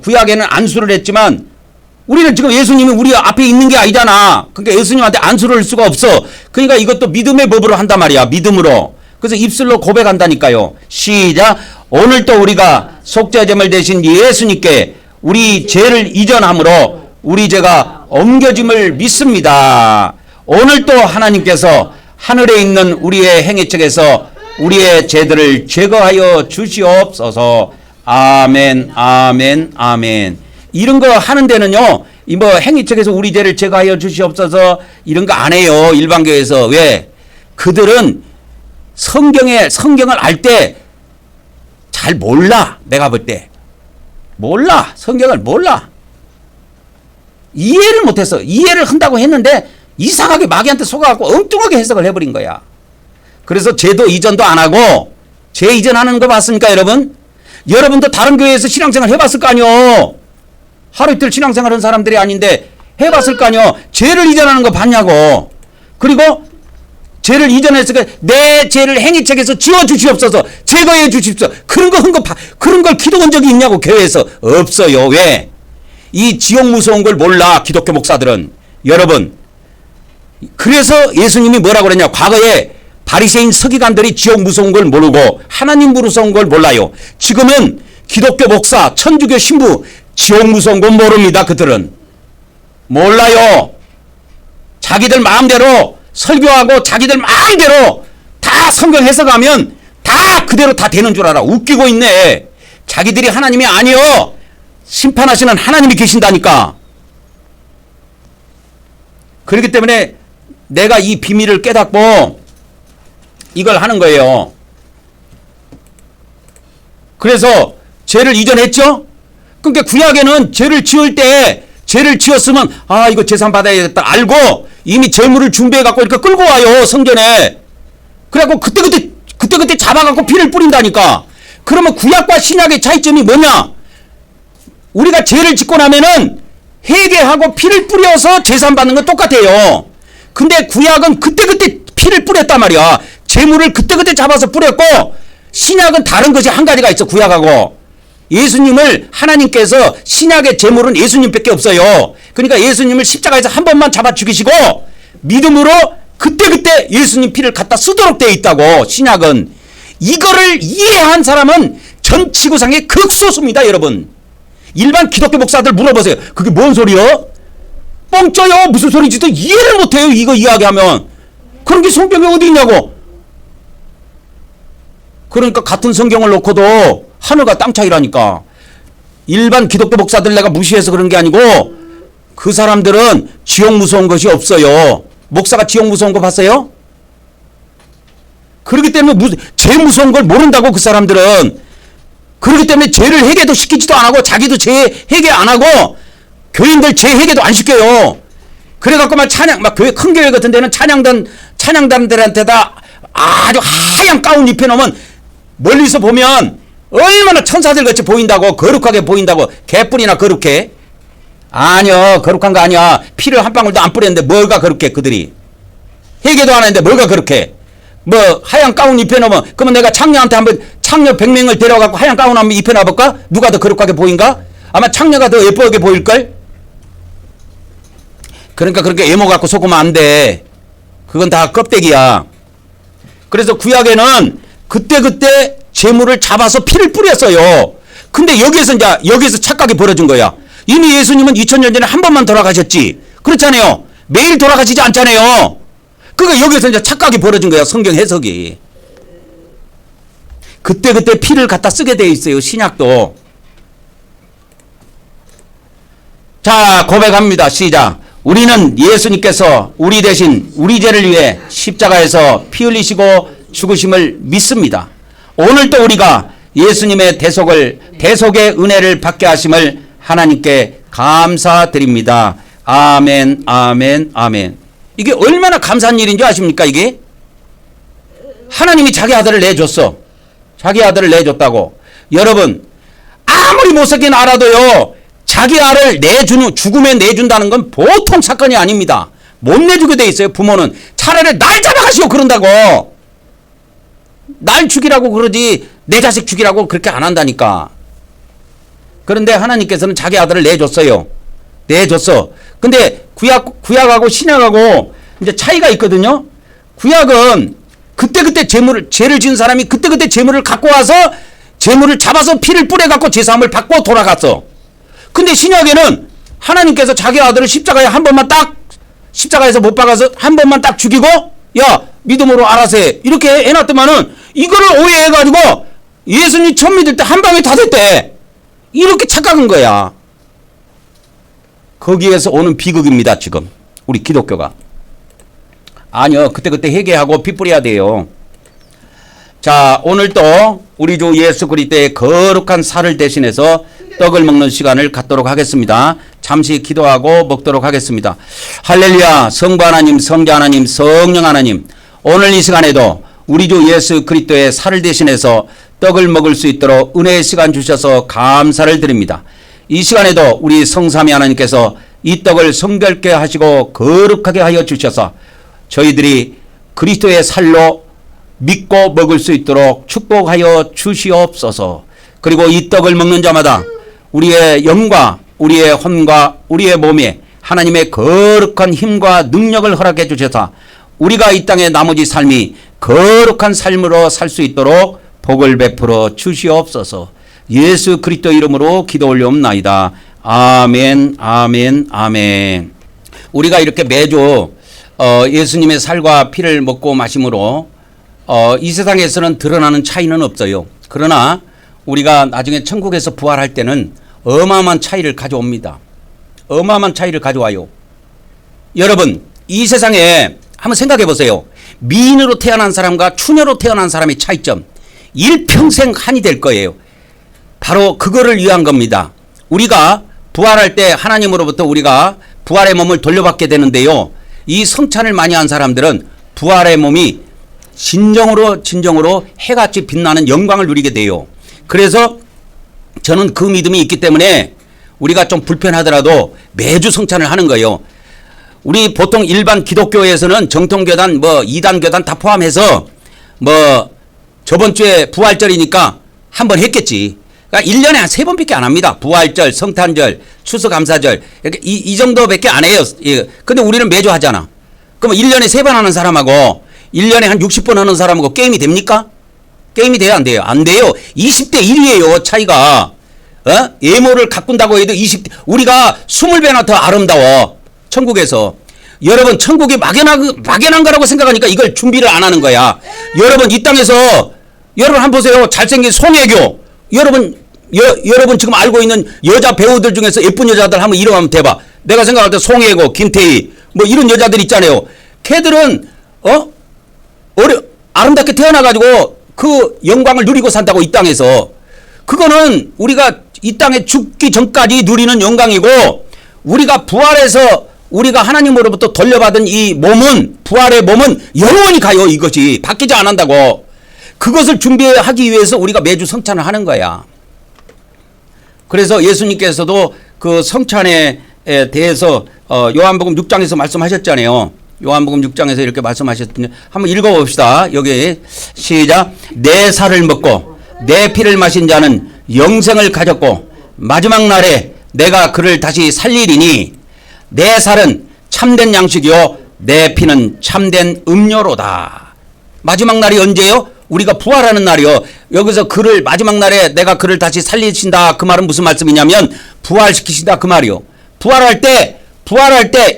구약에는 안수를 했지만 우리는 지금 예수님이 우리 앞에 있는 게 아니잖아. 그러니까 예수님한테 안수를 할 수가 없어. 그러니까 이것도 믿음의 법으로 한단 말이야. 믿음으로. 그래서 입술로 고백한다니까요. 시작. 오늘 또 우리가 속죄제물 대신 예수님께 우리 죄를 이전함으로 우리 죄가 옮겨짐을 믿습니다. 오늘 또 하나님께서 하늘에 있는 우리의 행위책에서 우리의 죄들을 제거하여 주시옵소서. 아멘, 아멘, 아멘. 이런 거 하는 데는요, 뭐 행위책에서 우리 죄를 제거하여 주시옵소서 이런 거 안 해요. 일반교회에서. 왜? 그들은 성경을 알 때 잘 몰라. 내가 볼 때. 몰라. 성경을 몰라. 이해를 못했어. 이해를 한다고 했는데 이상하게 마귀한테 속아갖고 엉뚱하게 해석을 해버린 거야. 그래서 죄도 이전도 안 하고 죄 이전하는 거 봤습니까, 여러분? 여러분도 다른 교회에서 신앙생활 해봤을 거 아니요. 하루 이틀 신앙생활 한 사람들이 아닌데 해봤을 거 아니요. 죄를 이전하는 거 봤냐고. 그리고 죄를 이전했으니까 내 죄를 행위책에서 지워주시옵소서. 제거해 주십시오. 그런 걸 기도한 적이 있냐고. 교회에서. 없어요. 왜? 이 지옥 무서운 걸 몰라. 기독교 목사들은. 여러분. 그래서 예수님이 뭐라고 그랬냐. 과거에 바리새인 서기관들이 지옥 무서운 걸 모르고 하나님 무서운 걸 몰라요. 지금은 기독교 목사, 천주교 신부 지옥 무서운 건 모릅니다. 그들은. 몰라요. 자기들 마음대로 설교하고 자기들 마음대로 다 성경 해석하면 다 그대로 다 되는 줄 알아. 웃기고 있네. 자기들이 하나님이 아니요. 심판하시는 하나님이 계신다니까. 그렇기 때문에 내가 이 비밀을 깨닫고 이걸 하는 거예요. 그래서 죄를 이전했죠? 그러니까 구약에는 죄를 지을 때 죄를 지었으면 이거 재산 받아야겠다 알고 이미 제물을 준비해갖고 이렇게 끌고 와요. 성전에. 그래갖고 그때 잡아갖고 피를 뿌린다니까. 그러면 구약과 신약의 차이점이 뭐냐? 우리가 죄를 짓고 나면은 회개하고 피를 뿌려서 재산 받는 건 똑같아요. 근데 구약은 그때 피를 뿌렸단 말이야. 제물을 그때 잡아서 뿌렸고 신약은 다른 것이 한 가지가 있어. 구약하고. 예수님을 하나님께서 신약의 제물은 예수님밖에 없어요. 그러니까 예수님을 십자가에서 한 번만 잡아 죽이시고 믿음으로 그때 예수님 피를 갖다 쓰도록 되어 있다고. 신약은. 이거를 이해한 사람은 전 지구상의 극소수입니다. 여러분. 일반 기독교 목사들 물어보세요. 그게 뭔 소리요? 뻥쪄요. 무슨 소리인지도 이해를 못해요. 이거 이야기하면. 그런 게 성경에 어디 있냐고. 그러니까 같은 성경을 놓고도 하늘과 땅 차이라니까. 일반 기독교 목사들 내가 무시해서 그런 게 아니고 그 사람들은 지옥 무서운 것이 없어요. 목사가 지옥 무서운 거 봤어요? 그렇기 때문에 죄 무서운 걸 모른다고 그 사람들은. 그렇기 때문에 죄를 회개도 시키지도 안 하고 자기도 죄 회개 안 하고 교인들 죄 회개도 안 시켜요. 그래갖고 막 교회 큰 교회 같은 데는 찬양단들한테다 아주 하얀 가운 입혀놓으면 멀리서 보면 얼마나 천사들 같이 보인다고. 거룩하게 보인다고. 개뿔이나 거룩해. 아니요. 거룩한 거 아니야. 피를 한 방울도 안 뿌렸는데 뭐가 거룩해. 그들이. 회개도 안 했는데 뭐가 거룩해. 뭐 하얀 가운 입혀놓으면 그러면 내가 창녀 100명을 데려가고 하얀 가운 한번 입혀놔볼까? 누가 더 거룩하게 보인가? 아마 창녀가 더 예쁘게 보일걸? 그러니까 그렇게 애모 갖고 속으면 안 돼. 그건 다 껍데기야. 그래서 구약에는 그때그때 재물을 잡아서 피를 뿌렸어요. 근데 여기에서 착각이 벌어진 거야. 이미 예수님은 2000년 전에 한 번만 돌아가셨지. 그렇잖아요. 매일 돌아가시지 않잖아요. 그러니까 여기서 이제 착각이 벌어진 거야. 성경 해석이. 그때그때 피를 갖다 쓰게 돼 있어요. 신약도. 자, 고백합니다. 시작. 우리는 예수님께서 우리 대신 우리 죄를 위해 십자가에서 피 흘리시고 죽으심을 믿습니다. 오늘도 우리가 예수님의 대속의 은혜를 받게 하심을 하나님께 감사드립니다. 아멘, 아멘, 아멘. 이게 얼마나 감사한 일인지 아십니까, 이게? 하나님이 자기 아들을 내줬어. 자기 아들을 내줬다고. 여러분, 아무리 못생긴 알아도요, 자기 아를 죽음에 내준다는 건 보통 사건이 아닙니다. 못 내주게 돼 있어요, 부모는. 차라리 날 잡아가시오, 그런다고. 날 죽이라고 그러지, 내 자식 죽이라고 그렇게 안 한다니까. 그런데 하나님께서는 자기 아들을 내줬어요. 내줬어. 근데 구약하고 신약하고 이제 차이가 있거든요. 구약은 그때그때 죄를 지은 사람이 그때그때 재물을 갖고 와서 재물을 잡아서 피를 뿌려갖고 제사함을 받고 돌아갔어. 근데 신약에는 하나님께서 자기 아들을 십자가에 한 번만 딱, 십자가에서 못 박아서 한 번만 딱 죽이고, 야, 믿음으로 알아서 해. 이렇게 해놨더만은 이거를 오해해가지고 예수님 처음 믿을 때 한 방에 다 됐대. 이렇게 착각한 거야. 거기에서 오는 비극입니다, 지금. 우리 기독교가. 아니요, 그때그때 회개하고 피 뿌려야 돼요. 자, 오늘도 우리 주 예수 그리스도의 거룩한 살을 대신해서 떡을 먹는 시간을 갖도록 하겠습니다. 잠시 기도하고 먹도록 하겠습니다. 할렐루야. 성부 하나님, 성자 하나님, 성령 하나님, 오늘 이 시간에도 우리 주 예수 그리스도의 살을 대신해서 떡을 먹을 수 있도록 은혜의 시간 주셔서 감사를 드립니다. 이 시간에도 우리 성삼위 하나님께서 이 떡을 성결케 하시고 거룩하게 하여 주셔서 저희들이 그리스도의 살로 믿고 먹을 수 있도록 축복하여 주시옵소서. 그리고 이 떡을 먹는 자마다 우리의 영과 우리의 혼과 우리의 몸에 하나님의 거룩한 힘과 능력을 허락해 주셔서 우리가 이 땅의 나머지 삶이 거룩한 삶으로 살 수 있도록 복을 베풀어 주시옵소서. 예수 그리스도 이름으로 기도 올려옵나이다. 아멘, 아멘, 아멘. 우리가 이렇게 매주 예수님의 살과 피를 먹고 마심으로 이 세상에서는 드러나는 차이는 없어요. 그러나 우리가 나중에 천국에서 부활할 때는 어마어마한 차이를 가져옵니다. 어마어마한 차이를 가져와요. 여러분, 이 세상에 한번 생각해 보세요. 미인으로 태어난 사람과 추녀로 태어난 사람의 차이점. 일평생 한이 될 거예요. 바로 그거를 위한 겁니다. 우리가 부활할 때 하나님으로부터 우리가 부활의 몸을 돌려받게 되는데요. 이 성찬을 많이 한 사람들은 부활의 몸이 진정으로 해같이 빛나는 영광을 누리게 돼요. 그래서 저는 그 믿음이 있기 때문에 우리가 좀 불편하더라도 매주 성찬을 하는 거예요. 우리 보통 일반 기독교에서는 정통교단, 이단교단 다 포함해서 저번 주에 부활절이니까 한 번 했겠지. 그러니까 1년에 한 3번밖에 안 합니다. 부활절, 성탄절, 추수감사절. 이렇게 이 정도밖에 안 해요. 근데 우리는 매주 하잖아. 그럼 1년에 3번 하는 사람하고 1년에 한 60번 하는 사람하고 게임이 됩니까? 게임이 돼요, 안 돼요? 안 돼요. 20대 1이에요, 차이가. 예모를 가꾼다고 해도 우리가 20배나 더 아름다워. 천국에서. 여러분, 천국이 막연한 거라고 생각하니까 이걸 준비를 안 하는 거야. 여러분, 이 땅에서, 여러분 한번 보세요. 잘생긴 송혜교. 여러분 지금 알고 있는 여자 배우들 중에서 예쁜 여자들 한번 이름 한번 대봐. 내가 생각할 때 송혜교, 김태희, 이런 여자들 있잖아요. 걔들은, 아름답게 태어나가지고 그 영광을 누리고 산다고, 이 땅에서. 그거는 우리가 이 땅에 죽기 전까지 누리는 영광이고, 우리가 부활해서 우리가 하나님으로부터 돌려받은 이 몸은, 부활의 몸은 영원히 가요. 이것이 바뀌지 않는다고. 그것을 준비하기 위해서 우리가 매주 성찬을 하는 거야. 그래서 예수님께서도 그 성찬에 대해서 요한복음 6장에서 말씀하셨잖아요. 요한복음 6장에서 이렇게 말씀하셨더니 한번 읽어봅시다. 여기 시작. 내 살을 먹고 내 피를 마신 자는 영생을 가졌고 마지막 날에 내가 그를 다시 살리리니 내 살은 참된 양식이요 내 피는 참된 음료로다. 마지막 날이 언제요? 우리가 부활하는 날이요. 여기서 그를 마지막 날에 내가 그를 다시 살리신다. 그 말은 무슨 말씀이냐면 부활시키신다 그 말이요. 부활할 때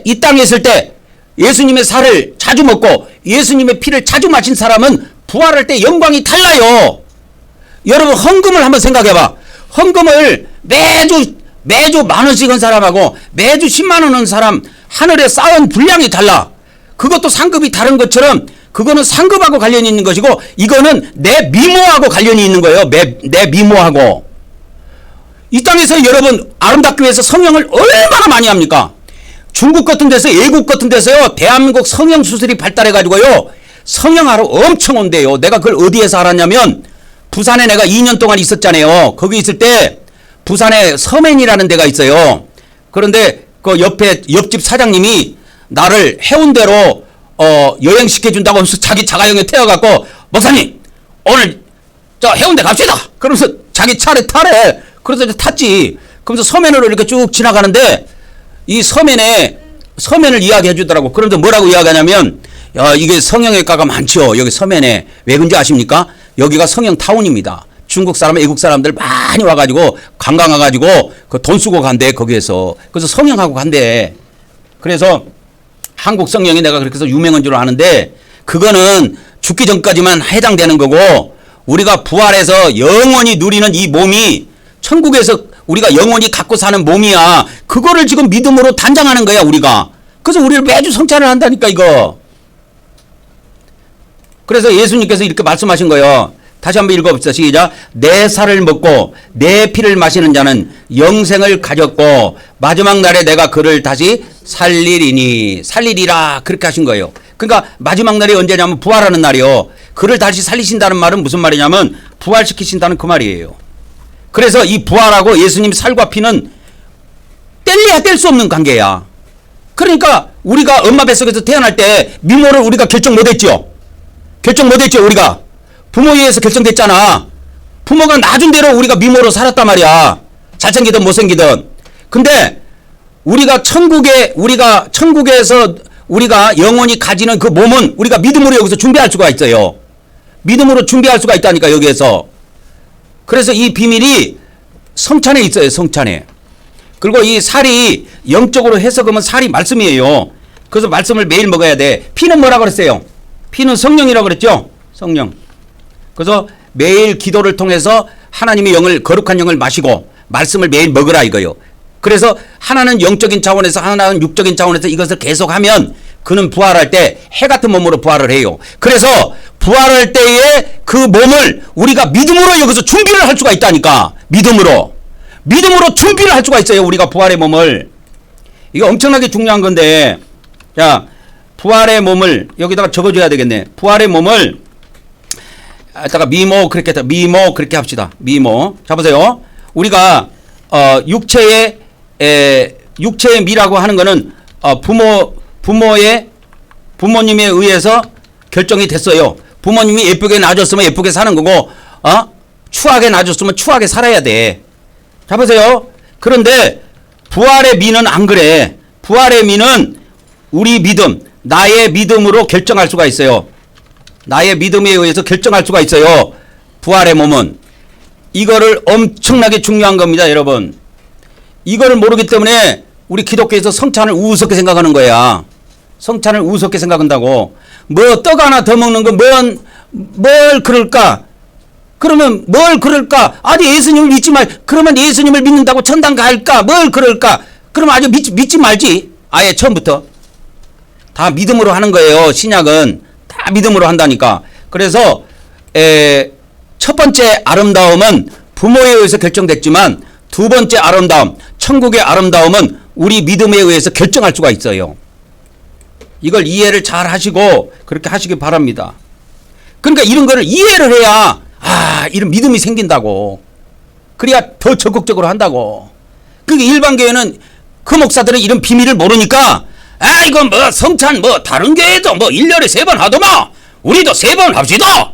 이 땅에 있을 때 예수님의 살을 자주 먹고 예수님의 피를 자주 마신 사람은 부활할 때 영광이 달라요. 여러분 헌금을 한번 생각해봐. 헌금을 매주 만 원씩 한 사람하고 매주 10만 원 한 사람 하늘에 쌓은 분량이 달라. 그것도 상급이 다른 것처럼 그거는 상급하고 관련이 있는 것이고 이거는 내 미모하고 관련이 있는 거예요. 내 미모하고. 이 땅에서 여러분 아름답기 위해서 성형을 얼마나 많이 합니까? 중국 같은 데서 외국 같은 데서요. 대한민국 성형수술이 발달해가지고요. 성형하러 엄청 온대요. 내가 그걸 어디에서 알았냐면 부산에 내가 2년 동안 있었잖아요. 거기 있을 때 부산에 서면이라는 데가 있어요. 그런데 그 옆집 사장님이 나를 해운대로 여행시켜준다고 하면서 자기 자가용에 태워갖고 목사님 오늘 저 해운대 갑시다. 그러면서 자기 차를 타래. 그래서 이제 탔지. 그러면서 서면으로 이렇게 쭉 지나가는데 이 서면을 이야기해 주더라고. 그러면서 뭐라고 이야기하냐면 야 이게 성형외과가 많죠. 여기 서면에. 왜 그런지 아십니까? 여기가 성형타운입니다. 중국 사람, 외국 사람들 많이 와가지고 관광 와가지고 그 돈 쓰고 간대 거기에서. 그래서 성형하고 간대. 그래서 한국 성형이 내가 그렇게 해서 유명한 줄 아는데 그거는 죽기 전까지만 해당되는 거고 우리가 부활해서 영원히 누리는 이 몸이 천국에서 우리가 영원히 갖고 사는 몸이야. 그거를 지금 믿음으로 단장하는 거야 우리가. 그래서 우리를 매주 성찬을 한다니까 이거. 그래서 예수님께서 이렇게 말씀하신 거예요. 다시 한번 읽어봅시다. 시작. 내 살을 먹고 내 피를 마시는 자는 영생을 가졌고 마지막 날에 내가 그를 다시 살리리라 그렇게 하신 거예요. 그러니까 마지막 날이 언제냐면 부활하는 날이요. 그를 다시 살리신다는 말은 무슨 말이냐면 부활시키신다는 그 말이에요. 그래서 이 부활하고 예수님 살과 피는 뗄래야 뗄 수 없는 관계야. 그러니까 우리가 엄마 뱃속에서 태어날 때 미모를 우리가 결정 못했죠. 우리가 부모에 의해서 결정됐잖아. 부모가 놔준 대로 우리가 미모로 살았단 말이야. 잘생기든 못생기든. 근데 우리가 천국에서 우리가 영원히 가지는 그 몸은 우리가 믿음으로 여기서 준비할 수가 있어요. 믿음으로 준비할 수가 있다니까 여기에서. 그래서 이 비밀이 성찬에 있어요. 성찬에. 그리고 이 살이 영적으로 해석하면 살이 말씀이에요. 그래서 말씀을 매일 먹어야 돼. 피는 뭐라 그랬어요? 피는 성령이라고 그랬죠? 성령. 그래서 매일 기도를 통해서 하나님의 영을 거룩한 영을 마시고 말씀을 매일 먹으라 이거요. 그래서 하나는 영적인 차원에서 하나는 육적인 차원에서 이것을 계속하면 그는 부활할 때 해 같은 몸으로 부활을 해요. 그래서 부활할 때에 그 몸을 우리가 믿음으로 여기서 준비를 할 수가 있다니까. 믿음으로 준비를 할 수가 있어요. 우리가 부활의 몸을. 이거 엄청나게 중요한 건데 자 부활의 몸을 여기다가 적어줘야 되겠네. 부활의 몸을 다가 미모 그렇게 합시다. 미모. 자 보세요. 우리가 육체의 미라고 하는 거는 부모님에 의해서 결정이 됐어요. 부모님이 예쁘게 낳아줬으면 예쁘게 사는 거고 추하게 낳아줬으면 추하게 살아야 돼. 자 보세요. 그런데 부활의 미는 안 그래. 부활의 미는 우리 믿음, 나의 믿음으로 결정할 수가 있어요. 나의 믿음에 의해서 결정할 수가 있어요. 부활의 몸은. 이거를 엄청나게 중요한 겁니다, 여러분. 이거를 모르기 때문에 우리 기독교에서 성찬을 우습게 생각하는 거야. 성찬을 우습게 생각한다고. 뭐 떡 하나 더 먹는 거 뭘 그럴까? 그러면 뭘 그럴까? 아니 예수님을 믿지 말. 그러면 예수님을 믿는다고 천당 갈까? 뭘 그럴까? 그러면 아주 믿지 말지. 아예 처음부터. 다 믿음으로 하는 거예요. 신약은 다 믿음으로 한다니까. 그래서 첫 번째 아름다움은 부모에 의해서 결정됐지만 두 번째 아름다움, 천국의 아름다움은 우리 믿음에 의해서 결정할 수가 있어요. 이걸 이해를 잘 하시고 그렇게 하시기 바랍니다. 그러니까 이런 거를 이해를 해야 이런 믿음이 생긴다고. 그래야 더 적극적으로 한다고. 그게 일반 교회는 그 목사들은 이런 비밀을 모르니까 이건 뭐 성찬 뭐 다른 교회도 뭐 1년에 3번 하더만 우리도 3번 합시다.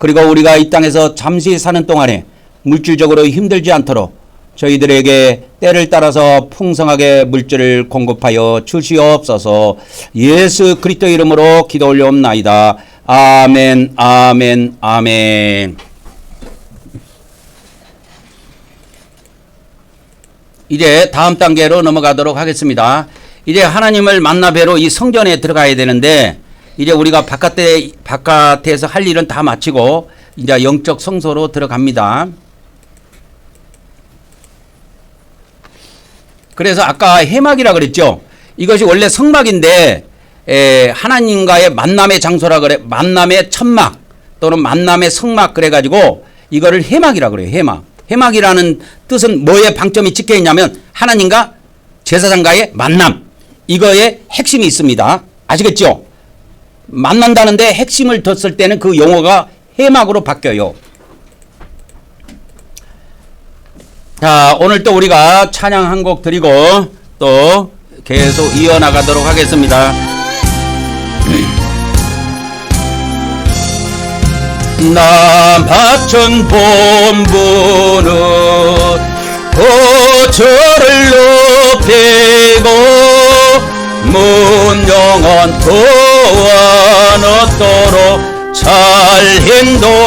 그리고 우리가 이 땅에서 잠시 사는 동안에 물질적으로 힘들지 않도록 저희들에게 때를 따라서 풍성하게 물질을 공급하여 주시옵소서. 예수 그리스도 이름으로 기도 올려옵나이다. 아멘, 아멘, 아멘. 이제 다음 단계로 넘어가도록 하겠습니다. 이제 하나님을 만나 뵈러 이 성전에 들어가야 되는데, 이제 우리가 바깥에서 할 일은 다 마치고 이제 영적 성소로 들어갑니다. 그래서 아까 해막이라 그랬죠. 이것이 원래 성막인데 하나님과의 만남의 장소라 그래. 만남의 천막 또는 만남의 성막 그래가지고 이거를 해막이라 그래요. 해막. 해막이라는 뜻은 뭐에 방점이 찍혀 있냐면 하나님과 제사장과의 만남. 이거에 핵심이 있습니다. 아시겠죠? 만난다는데 핵심을 뒀을 때는 그 용어가 해막으로 바뀌어요. 자, 오늘 또 우리가 찬양 한 곡 드리고 또 계속 이어나가도록 하겠습니다. 남하천 본부는 고초를 높이고 문영원 또한 얻도록 잘 인도함이라.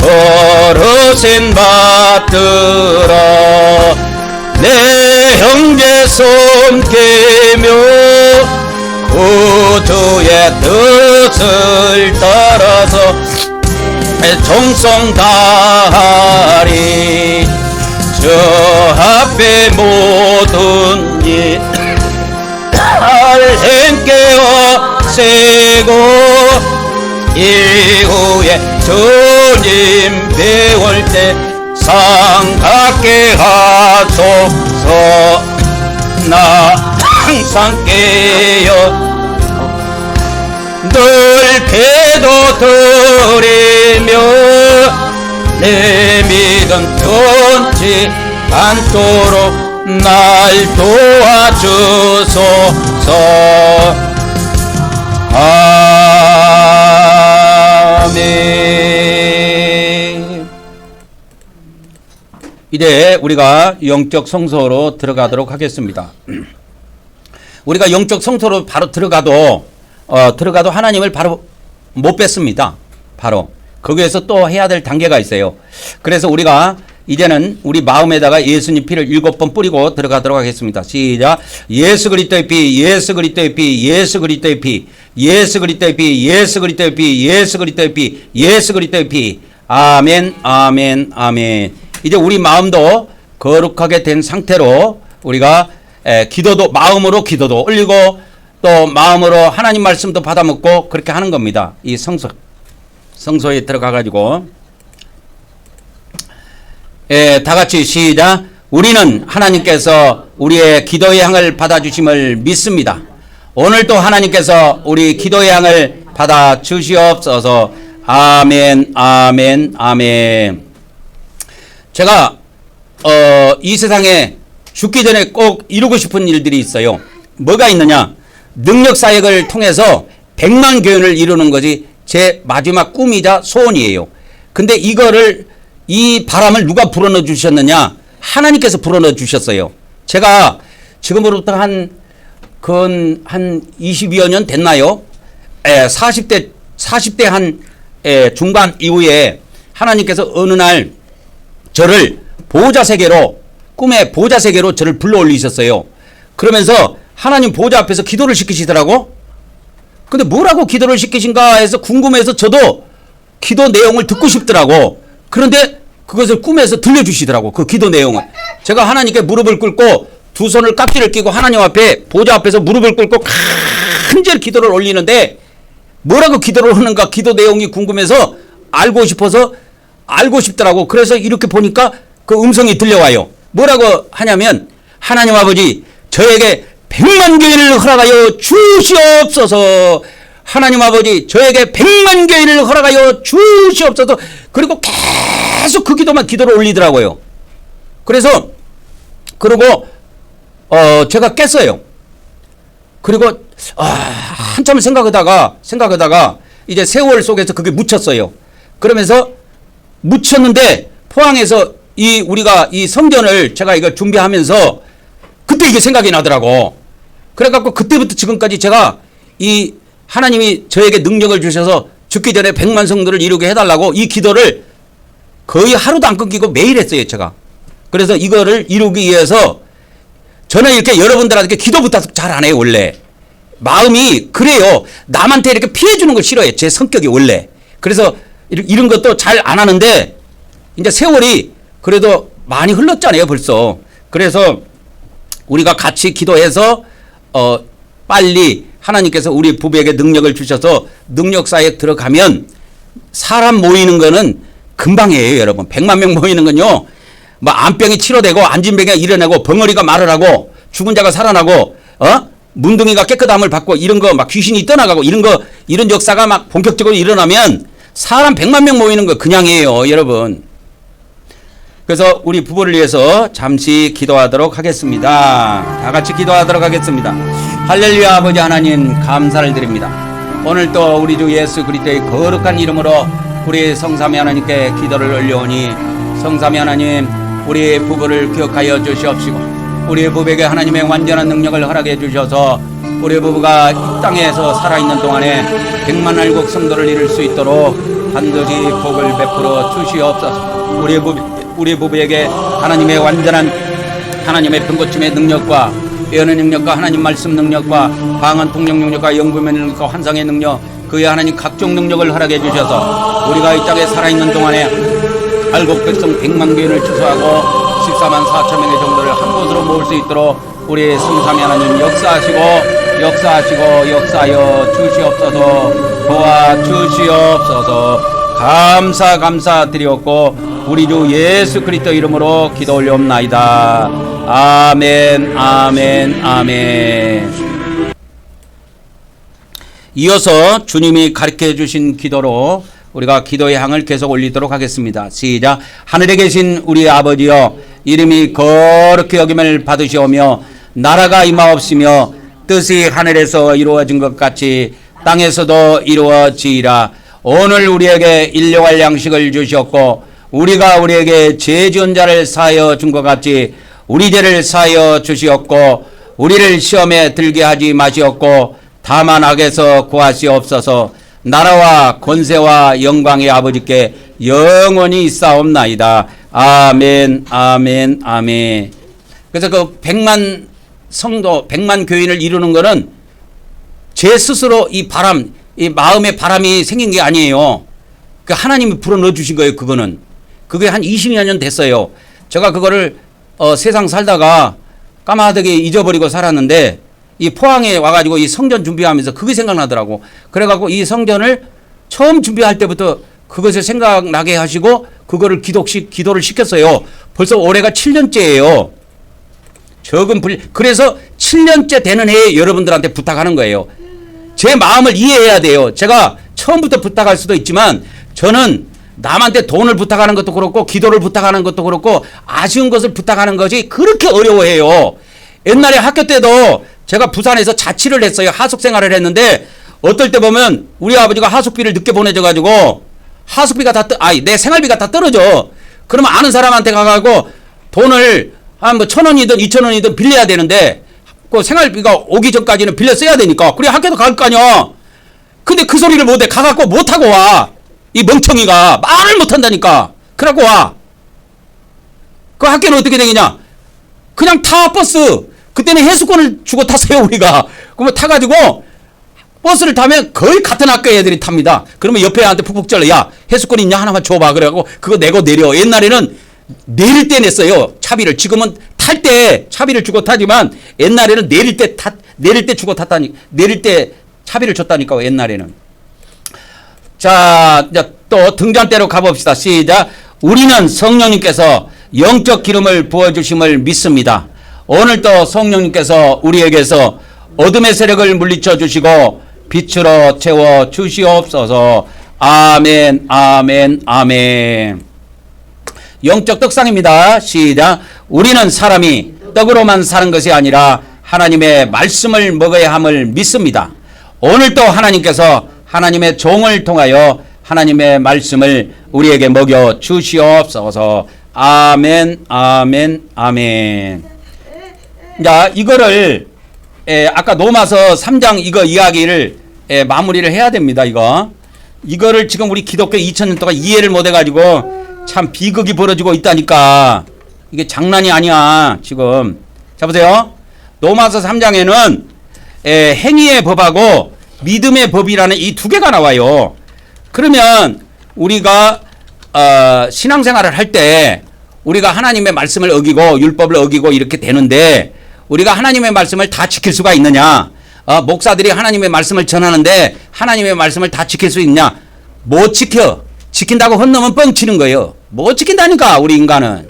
어르신 받들어 내 형제 손길며 구주의 뜻을 따라서 종성 다하리. 저 앞에 모든 일 알행께 없애고 이후에 주님 배울 때 상갖게 하소서. 나 항상 깨어 늘 기도 드리며 내 믿음 변치 않도록 날 도와주소서. 아멘. 이제 우리가 영적 성소로 들어가도록 하겠습니다. 우리가 영적 성소로 바로 들어가도 하나님을 바로 못 뵙습니다. 바로 거기에서 또 해야 될 단계가 있어요. 그래서 우리가 이제는 우리 마음에다가 예수님 피를 7번 뿌리고 들어가도록 하겠습니다. 시작. 예수 그리스도의 피, 예수 그리스도의 피, 예수 그리스도의 피, 예수 그리스도의 피, 예수 그리스도의 피, 예수 그리스도의 피, 예수 그리스도의 피. 아멘, 아멘, 아멘. 이제 우리 마음도 거룩하게 된 상태로 우리가 기도도 마음으로 기도도 올리고 또 마음으로 하나님 말씀도 받아먹고 그렇게 하는 겁니다. 이 성소에 들어가 가지고 다 같이 시작. 우리는 하나님께서 우리의 기도의 향을 받아주심을 믿습니다. 오늘도 하나님께서 우리 기도의 향을 받아 주시옵소서. 아멘, 아멘, 아멘. 제가 이 세상에 죽기 전에 꼭 이루고 싶은 일들이 있어요. 뭐가 있느냐? 능력 사역을 통해서 100만 교인을 이루는 것이 제 마지막 꿈이자 소원이에요. 근데 이 바람을 누가 불어넣어 주셨느냐? 하나님께서 불어넣어 주셨어요. 제가 지금으로부터 한 22여 년 됐나요? 40대 한 중반 이후에 하나님께서 어느 날 저를 보호자 세계로, 꿈의 보호자 세계로 저를 불러 올리셨어요. 그러면서 하나님 보호자 앞에서 기도를 시키시더라고. 근데 뭐라고 기도를 시키신가 해서 궁금해서 저도 기도 내용을 듣고 싶더라고. 그런데 그것을 꿈에서 들려주시더라고. 그 기도 내용을. 제가 하나님께 무릎을 꿇고 두 손을 깍지를 끼고 하나님 앞에 보좌 앞에서 무릎을 꿇고 간절히 기도를 올리는데 뭐라고 기도를 하는가 기도 내용이 궁금해서 알고 싶더라고. 그래서 이렇게 보니까 그 음성이 들려와요. 뭐라고 하냐면 하나님 아버지 저에게 100만 교인을 허락하여 주시옵소서. 하나님 아버지 저에게 100만 교인을 허락하여 주시옵소서. 그리고 계속 그 기도를 올리더라고요. 그래서 그리고 제가 깼어요. 그리고 한참 생각하다가 이제 세월 속에서 그게 묻혔어요. 그러면서 묻혔는데 포항에서 우리가 이 성전을 제가 이거 준비하면서 그때 이게 생각이 나더라고. 그래갖고 그때부터 지금까지 제가 이 하나님이 저에게 능력을 주셔서 죽기 전에 100만 성도를 이루게 해달라고 이 기도를 거의 하루도 안 끊기고 매일 했어요, 제가. 그래서 이거를 이루기 위해서 저는 이렇게 여러분들한테 기도부터 잘 안 해요, 원래. 마음이 그래요. 남한테 이렇게 피해주는 걸 싫어해요. 제 성격이 원래. 그래서 이런 것도 잘 안 하는데 이제 세월이 그래도 많이 흘렀잖아요, 벌써. 그래서 우리가 같이 기도해서 빨리 하나님께서 우리 부부에게 능력을 주셔서 능력사에 들어가면 사람 모이는 거는 금방이에요, 여러분. 100만 명 모이는 건요. 뭐 암병이 치료되고 안진병이 일어나고 벙어리가 말을 하고 죽은 자가 살아나고 문둥이가 깨끗함을 받고 이런 거 막 귀신이 떠나가고 이런 역사가 막 본격적으로 일어나면 사람 100만 명 모이는 거 그냥이에요, 여러분. 그래서 우리 부부를 위해서 잠시 기도하도록 하겠습니다. 다 같이 기도하도록 하겠습니다. 할렐루야. 아버지 하나님 감사를 드립니다. 오늘 또 우리 주 예수 그리스도의 거룩한 이름으로 우리 성삼위 하나님께 기도를 올려오니 성삼위 하나님 우리 부부를 기억하여 주시옵시고 우리 부부에게 하나님의 완전한 능력을 허락해 주셔서 우리 부부가 이 땅에서 살아있는 동안에 100만 알곡 성도를 이룰 수 있도록 반드시 복을 베풀어 주시옵소서. 우리 부부에게 하나님의 완전한 하나님의 병고침의 능력과 예언의 능력과 하나님 말씀 능력과 방언 통역 능력과 영부의 능력과 환상의 능력 그의 하나님 각종 능력을 허락해 주셔서 우리가 이 땅에 살아있는 동안에 알곡 백성 100만 교인을 추수하고 14만 4천 명의 정도를 한 곳으로 모을 수 있도록 우리 성삼위 하나님 역사하여 주시옵소서. 도와주시옵소서. 감사드리옵고 우리 주 예수 그리스도 이름으로 기도 올려옵나이다. 아멘. 이어서 주님이 가르쳐 주신 기도로 우리가 기도의 향을 계속 올리도록 하겠습니다. 시작. 하늘에 계신 우리 아버지여 이름이 거룩히 여김을 받으시오며 나라가 임하옵시며 뜻이 하늘에서 이루어진 것 같이 땅에서도 이루어지이라. 오늘 우리에게 일용할 양식을 주시옵고 우리가 우리에게 죄 지은 자를 사하여 준 것 같이 우리 죄를 사하여 주시옵고 우리를 시험에 들게 하지 마시옵고 다만 악에서 구하시옵소서. 나라와 권세와 영광의 아버지께 영원히 있사옵나이다. 아멘. 그래서 그 100만 성도 100만 교인을 이루는 거는 제 스스로 이 마음의 바람이 생긴 게 아니에요. 그 하나님이 불어 넣어 주신 거예요. 그게 한 20여 년 됐어요. 제가 그거를 세상 살다가 까마득히 잊어버리고 살았는데 이 포항에 와가지고 이 성전 준비하면서 그게 생각나더라고. 그래갖고 이 성전을 처음 준비할 때부터 그것을 생각나게 하시고 그거를 기도를 시켰어요. 벌써 올해가 7년째예요. 그래서 7년째 되는 해에 여러분들한테 부탁하는 거예요. 제 마음을 이해해야 돼요. 제가 처음부터 부탁할 수도 있지만 저는 남한테 돈을 부탁하는 것도 그렇고 기도를 부탁하는 것도 그렇고 아쉬운 것을 부탁하는 것이 그렇게 어려워해요. 옛날에 학교 때도 제가 부산에서 자취를 했어요. 하숙 생활을 했는데 어떨 때 보면 우리 아버지가 하숙비를 늦게 보내줘가지고 하숙비가 내 생활비가 다 떨어져. 그러면 아는 사람한테 가가지고 돈을 한 뭐 1,000원이든 2,000원이든 빌려야 되는데 그 생활비가 오기 전까지는 빌려 써야 되니까 그래 학교도 갈 거 아니야. 근데 그 소리를 못해. 가갖고 못하고 와. 이 멍청이가 말을 못한다니까. 그러고 와. 그 학교는 어떻게 되겠냐. 그냥 타 버스. 그때는 해수권을 주고 탔어요 우리가. 그러면 타가지고 버스를 타면 거의 같은 학교 애들이 탑니다. 그러면 옆에 애한테 푹푹 찔러. 야 해수권 있냐 하나만 줘봐. 그래갖고 그거 내고 내려. 옛날에는 내릴 때 냈어요. 차비를. 지금은 탈 때 차비를 주고 타지만 옛날에는 내릴 때 주고 탔다니. 내릴 때 차비를 줬다니까 옛날에는. 자 이제 또 등잔대로 가봅시다. 시작. 우리는 성령님께서 영적 기름을 부어주심을 믿습니다. 오늘도 성령님께서 우리에게서 어둠의 세력을 물리쳐 주시고 빛으로 채워 주시옵소서. 아멘. 영적 떡상입니다. 시작. 우리는 사람이 떡으로만 사는 것이 아니라 하나님의 말씀을 먹어야 함을 믿습니다. 오늘도 하나님께서 하나님의 종을 통하여 하나님의 말씀을 우리에게 먹여 주시옵소서. 아멘, 아멘, 아멘. 자, 이거를 아까 로마서 3장 이거 이야기를 마무리를 해야 됩니다. 이거를 지금 우리 기독교 2000년 동안 이해를 못 해가지고 참 비극이 벌어지고 있다니까. 이게 장난이 아니야 지금. 자 보세요. 로마서 3장에는 행위의 법하고 믿음의 법이라는 이 두 개가 나와요. 그러면 우리가 신앙생활을 할 때 우리가 하나님의 말씀을 어기고 율법을 어기고 이렇게 되는데 우리가 하나님의 말씀을 다 지킬 수가 있느냐? 목사들이 하나님의 말씀을 전하는데 하나님의 말씀을 다 지킬 수 있냐? 못 지켜. 지킨다고 혼내면 뻥치는 거예요. 못 지킨다니까 우리 인간은.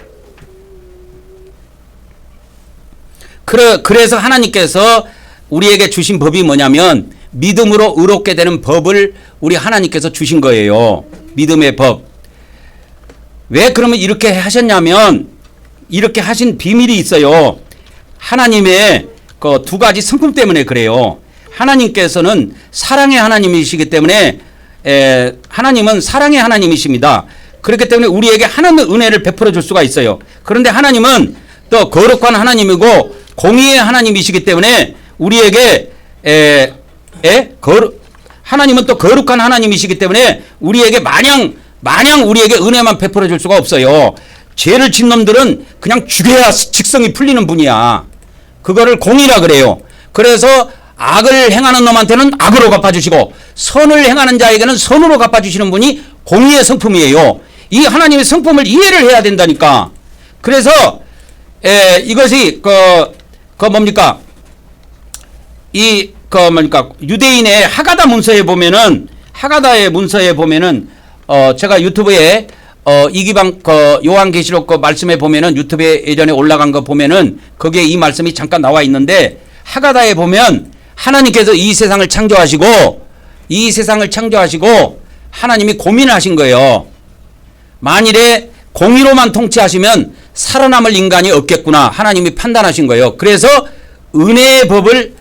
그래서 하나님께서 우리에게 주신 법이 뭐냐면 믿음으로 의롭게 되는 법을 우리 하나님께서 주신 거예요. 믿음의 법. 왜 그러면 이렇게 하셨냐면 이렇게 하신 비밀이 있어요. 하나님의 그 두 가지 성품 때문에 그래요. 하나님께서는 사랑의 하나님이시기 때문에 하나님은 사랑의 하나님이십니다. 그렇기 때문에 우리에게 하나님의 은혜를 베풀어 줄 수가 있어요. 그런데 하나님은 또 거룩한 하나님이고 공의의 하나님이시기 때문에 우리에게 하나님은 또 거룩한 하나님이시기 때문에 우리에게 마냥 우리에게 은혜만 베풀어 줄 수가 없어요. 죄를 진 놈들은 그냥 죽여야 직성이 풀리는 분이야. 그거를 공의라 그래요. 그래서 악을 행하는 놈한테는 악으로 갚아주시고 선을 행하는 자에게는 선으로 갚아주시는 분이 공의의 성품이에요. 이 하나님의 성품을 이해를 해야 된다니까. 그래서 이것이 뭡니까? 유대인의 하가다 문서에 보면은 제가 유튜브에 이기방 요한계시록 말씀에 보면은 유튜브에 예전에 올라간 거 보면은 거기에 이 말씀이 잠깐 나와 있는데 하가다에 보면 하나님께서 이 세상을 창조하시고 하나님이 고민을 하신 거예요. 만일에 공의로만 통치하시면 살아남을 인간이 없겠구나. 하나님이 판단하신 거예요. 그래서 은혜의 법을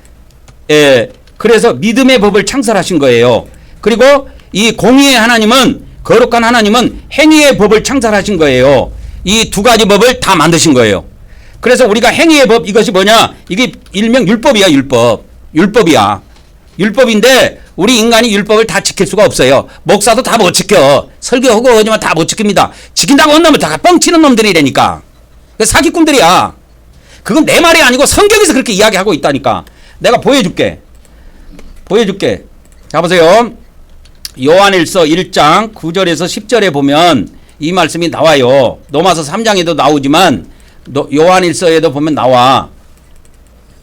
그래서 믿음의 법을 창설하신 거예요. 그리고 이 공의의 하나님은 거룩한 하나님은 행위의 법을 창설하신 거예요. 이 두 가지 법을 다 만드신 거예요. 그래서 우리가 행위의 법 이것이 뭐냐? 이게 일명 율법이야. 율법이야. 율법인데 우리 인간이 율법을 다 지킬 수가 없어요. 목사도 다 못 지켜. 설교하고 하지만 다 못 지킵니다. 지킨다고 한다면 다 뻥치는 놈들이라니까. 사기꾼들이야. 그건 내 말이 아니고 성경에서 그렇게 이야기하고 있다니까. 내가 보여줄게. 자 보세요. 요한일서 1장 9절에서 10절에 보면 이 말씀이 나와요. 로마서 3장에도 나오지만 요한일서에도 보면 나와.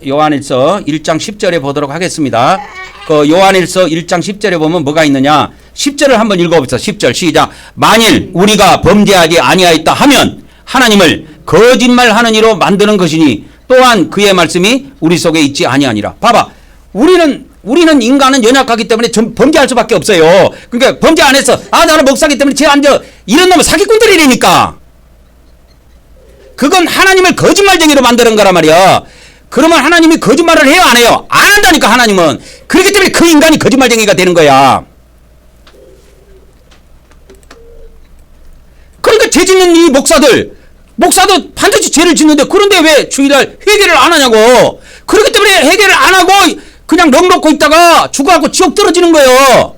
요한일서 1장 10절에 보도록 하겠습니다. 그 요한일서 1장 10절에 보면 뭐가 있느냐? 10절을 한번 읽어봅시다. 10절 시작. 만일 우리가 범죄하지 아니하였다 하면 하나님을 거짓말하는 이로 만드는 것이니 또한 그의 말씀이 우리 속에 있지 아니하니라. 봐봐. 우리는 인간은 연약하기 때문에 범죄할 수밖에 없어요. 그러니까 범죄 안 했어. 나는 목사기 때문에 죄 안 져. 이런 놈은 사기꾼들이라니까. 그건 하나님을 거짓말쟁이로 만드는 거란 말이야. 그러면 하나님이 거짓말을 해요, 안 해요? 안 한다니까, 하나님은. 그렇기 때문에 그 인간이 거짓말쟁이가 되는 거야. 그러니까 죄 짓는 이 목사도 반드시 죄를 짓는데 그런데 왜 주일날 회개를 안 하냐고. 그렇기 때문에 회개를 안 하고 그냥 넉넉고 있다가 죽어갖고 지옥 떨어지는 거예요.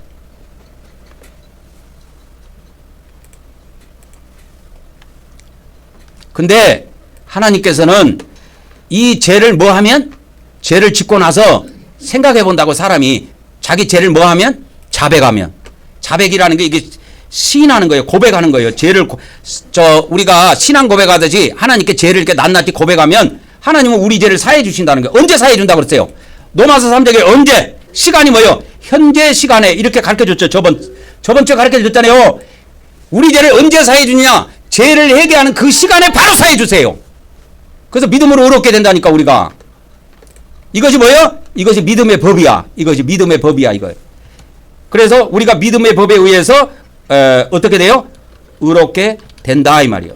근데 하나님께서는 이 죄를 뭐 하면? 죄를 짓고 나서 생각해 본다고 사람이 자기 죄를 뭐 하면? 자백하면. 자백이라는 게 이게 시인하는 거예요. 고백하는 거예요. 죄를 우리가 신앙 고백하듯이 하나님께 죄를 이렇게 낱낱이 고백하면 하나님은 우리 죄를 사해 주신다는 거예요. 언제 사해 준다고 그랬어요? 로마서 3장에 언제? 시간이 뭐예요? 현재 시간에 이렇게 가르쳐 줬죠. 저번 주에 가르쳐 줬잖아요. 우리 죄를 언제 사해 주느냐? 죄를 회개하는 그 시간에 바로 사해 주세요. 그래서 믿음으로 의롭게 된다니까 우리가. 이것이 뭐예요? 이것이 믿음의 법이야. 이거. 그래서 우리가 믿음의 법에 의해서 어떻게 돼요? 의롭게 된다 이 말이요.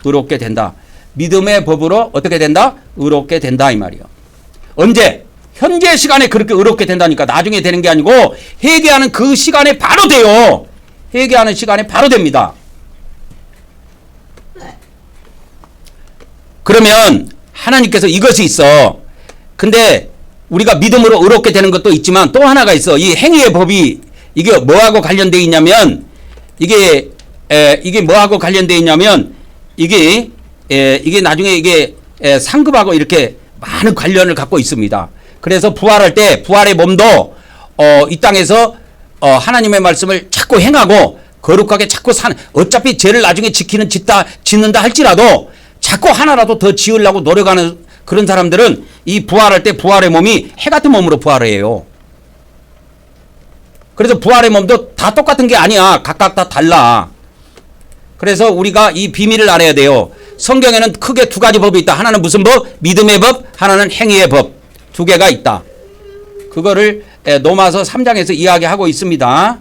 의롭게 된다. 믿음의 법으로 어떻게 된다? 의롭게 된다 이 말이요. 언제? 현재 시간에 그렇게 의롭게 된다니까. 나중에 되는 게 아니고 회개하는 그 시간에 바로 돼요. 회개하는 시간에 바로 됩니다. 그러면 하나님께서 이것이 있어. 근데 우리가 믿음으로 의롭게 되는 것도 있지만 또 하나가 있어. 이 행위의 법이 이게 뭐하고 관련되어 있냐면 이게 뭐하고 관련되어 있냐면 이게 나중에 이게 상급하고 이렇게 많은 관련을 갖고 있습니다. 그래서 부활할 때 부활의 몸도 이 땅에서 하나님의 말씀을 자꾸 행하고 거룩하게 자꾸 사는, 어차피 죄를 나중에 짓는다 할지라도 자꾸 하나라도 더 지으려고 노력하는 그런 사람들은 이 부활할 때 부활의 몸이 해 같은 몸으로 부활해요. 그래서 부활의 몸도 다 똑같은 게 아니야. 각각 다 달라. 그래서 우리가 이 비밀을 알아야 돼요. 성경에는 크게 두 가지 법이 있다. 하나는 무슨 법? 믿음의 법, 하나는 행위의 법. 두 개가 있다. 그거를 로마서 3장에서 이야기하고 있습니다.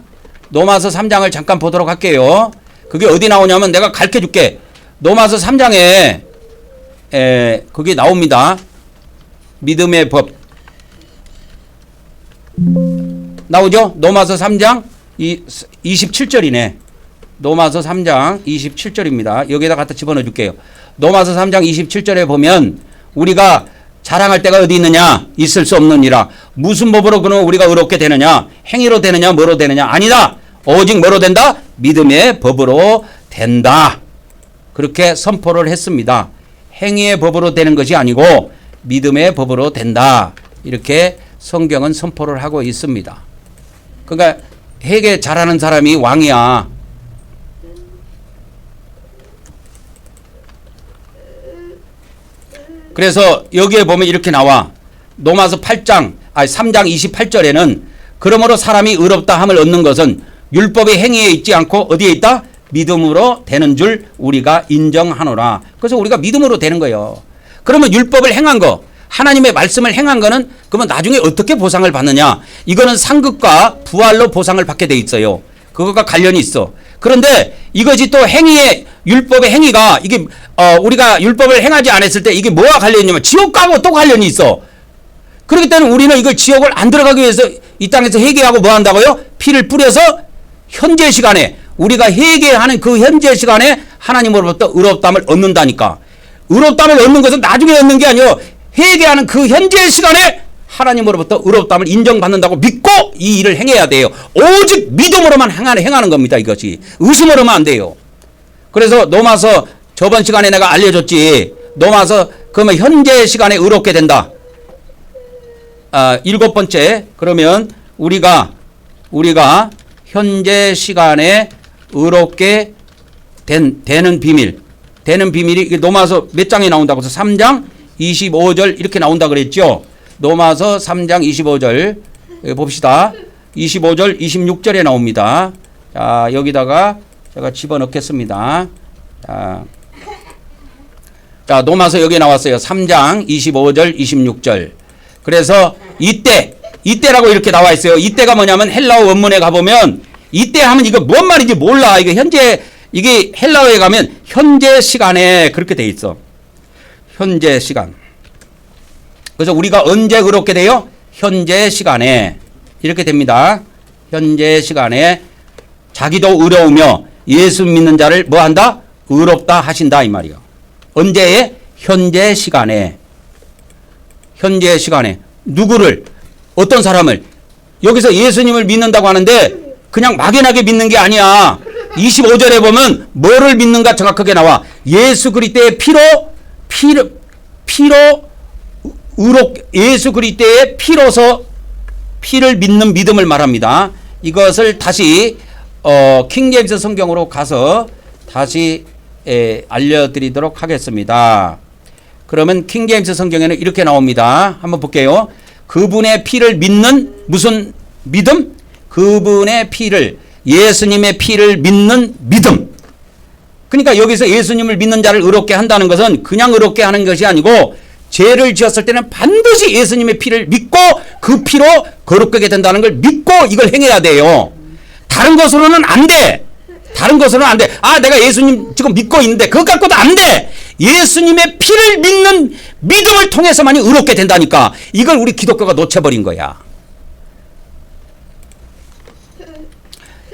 로마서 3장을 잠깐 보도록 할게요. 그게 어디 나오냐면 내가 가르쳐 줄게. 로마서 3장에 그게 나옵니다. 믿음의 법. 나오죠? 로마서 3장 27절이네. 로마서 3장 27절입니다. 여기에다 갖다 집어넣어 줄게요. 로마서 3장 27절에 보면 우리가 자랑할 때가 어디 있느냐? 있을 수 없느니라. 무슨 법으로 그는 우리가 의롭게 되느냐? 행위로 되느냐? 뭐로 되느냐? 아니다. 오직 뭐로 된다? 믿음의 법으로 된다. 그렇게 선포를 했습니다. 행위의 법으로 되는 것이 아니고 믿음의 법으로 된다. 이렇게 성경은 선포를 하고 있습니다. 그러니까 회개 잘하는 사람이 왕이야. 그래서 여기에 보면 이렇게 나와. 로마서 3장 28절에는 그러므로 사람이 의롭다 함을 얻는 것은 율법의 행위에 있지 않고 어디에 있다? 믿음으로 되는 줄 우리가 인정하노라. 그래서 우리가 믿음으로 되는 거예요. 그러면 율법을 행한 거, 하나님의 말씀을 행한 거는 그러면 나중에 어떻게 보상을 받느냐? 이거는 상급과 부활로 보상을 받게 돼 있어요. 그것과 관련이 있어. 그런데 이것이 또 행위의 율법의 행위가 이게 우리가 율법을 행하지 않았을 때 이게 뭐와 관련이 있냐면 지옥하고 또 관련이 있어. 그렇기 때문에 우리는 이걸 지옥을 안 들어가기 위해서 이 땅에서 회개하고 뭐 한다고요? 피를 뿌려서 현재 시간에 우리가 회개하는 그 현재 시간에 하나님으로부터 의롭다함을 얻는다니까. 의롭다함을 얻는 것은 나중에 얻는 게 아니요. 회개하는 그 현재 시간에 하나님으로부터 의롭다함을 인정받는다고 믿고 이 일을 행해야 돼요. 오직 믿음으로만 행하는 겁니다. 이것이. 의심으로만 안 돼요. 그래서 로마서 저번 시간에 내가 알려줬지. 로마서 그러면 현재 시간에 의롭게 된다. 7번째. 그러면 우리가 현재 시간에 의롭게 되는 비밀. 되는 비밀이 로마서 몇 장에 나온다고 해서 3장 25절 이렇게 나온다 그랬죠. 로마서 3장 25절 봅시다. 25절 26절에 나옵니다. 자, 여기다가 제가 집어넣겠습니다. 자, 로마서 여기 나왔어요. 3장 25절 26절. 그래서 이때라고 이렇게 나와 있어요. 이때가 뭐냐면 헬라어 원문에 가보면 이때 하면 이거 뭔 말인지 몰라. 이거 현재, 이게 헬라어에 가면 현재 시간에 그렇게 돼 있어. 현재 시간. 그래서 우리가 언제 의롭게 돼요? 현재 시간에. 이렇게 됩니다. 현재 시간에 자기도 의로우며 예수 믿는 자를 뭐 한다? 의롭다 하신다. 이 말이요. 언제에? 현재 시간에. 현재 시간에. 누구를? 어떤 사람을? 여기서 예수님을 믿는다고 하는데 그냥 막연하게 믿는 게 아니야. 25절에 보면 뭐를 믿는가 정확하게 나와. 예수 그리스도의 피로 예수 그리스도의 피로서 피를 믿는 믿음을 말합니다. 이것을 다시 킹제임스 성경으로 가서 다시 알려드리도록 하겠습니다. 그러면 킹제임스 성경에는 이렇게 나옵니다. 한번 볼게요. 그분의 피를 믿는 무슨 믿음? 그분의 피를, 예수님의 피를 믿는 믿음. 그러니까 여기서 예수님을 믿는 자를 의롭게 한다는 것은 그냥 의롭게 하는 것이 아니고 죄를 지었을 때는 반드시 예수님의 피를 믿고 그 피로 거룩하게 된다는 걸 믿고 이걸 행해야 돼요. 다른 것으로는 안 돼. 다른 것으로는 안 돼. 아, 내가 예수님 지금 믿고 있는데 그것 갖고도 안 돼. 예수님의 피를 믿는 믿음을 통해서만이 의롭게 된다니까. 이걸 우리 기독교가 놓쳐버린 거야.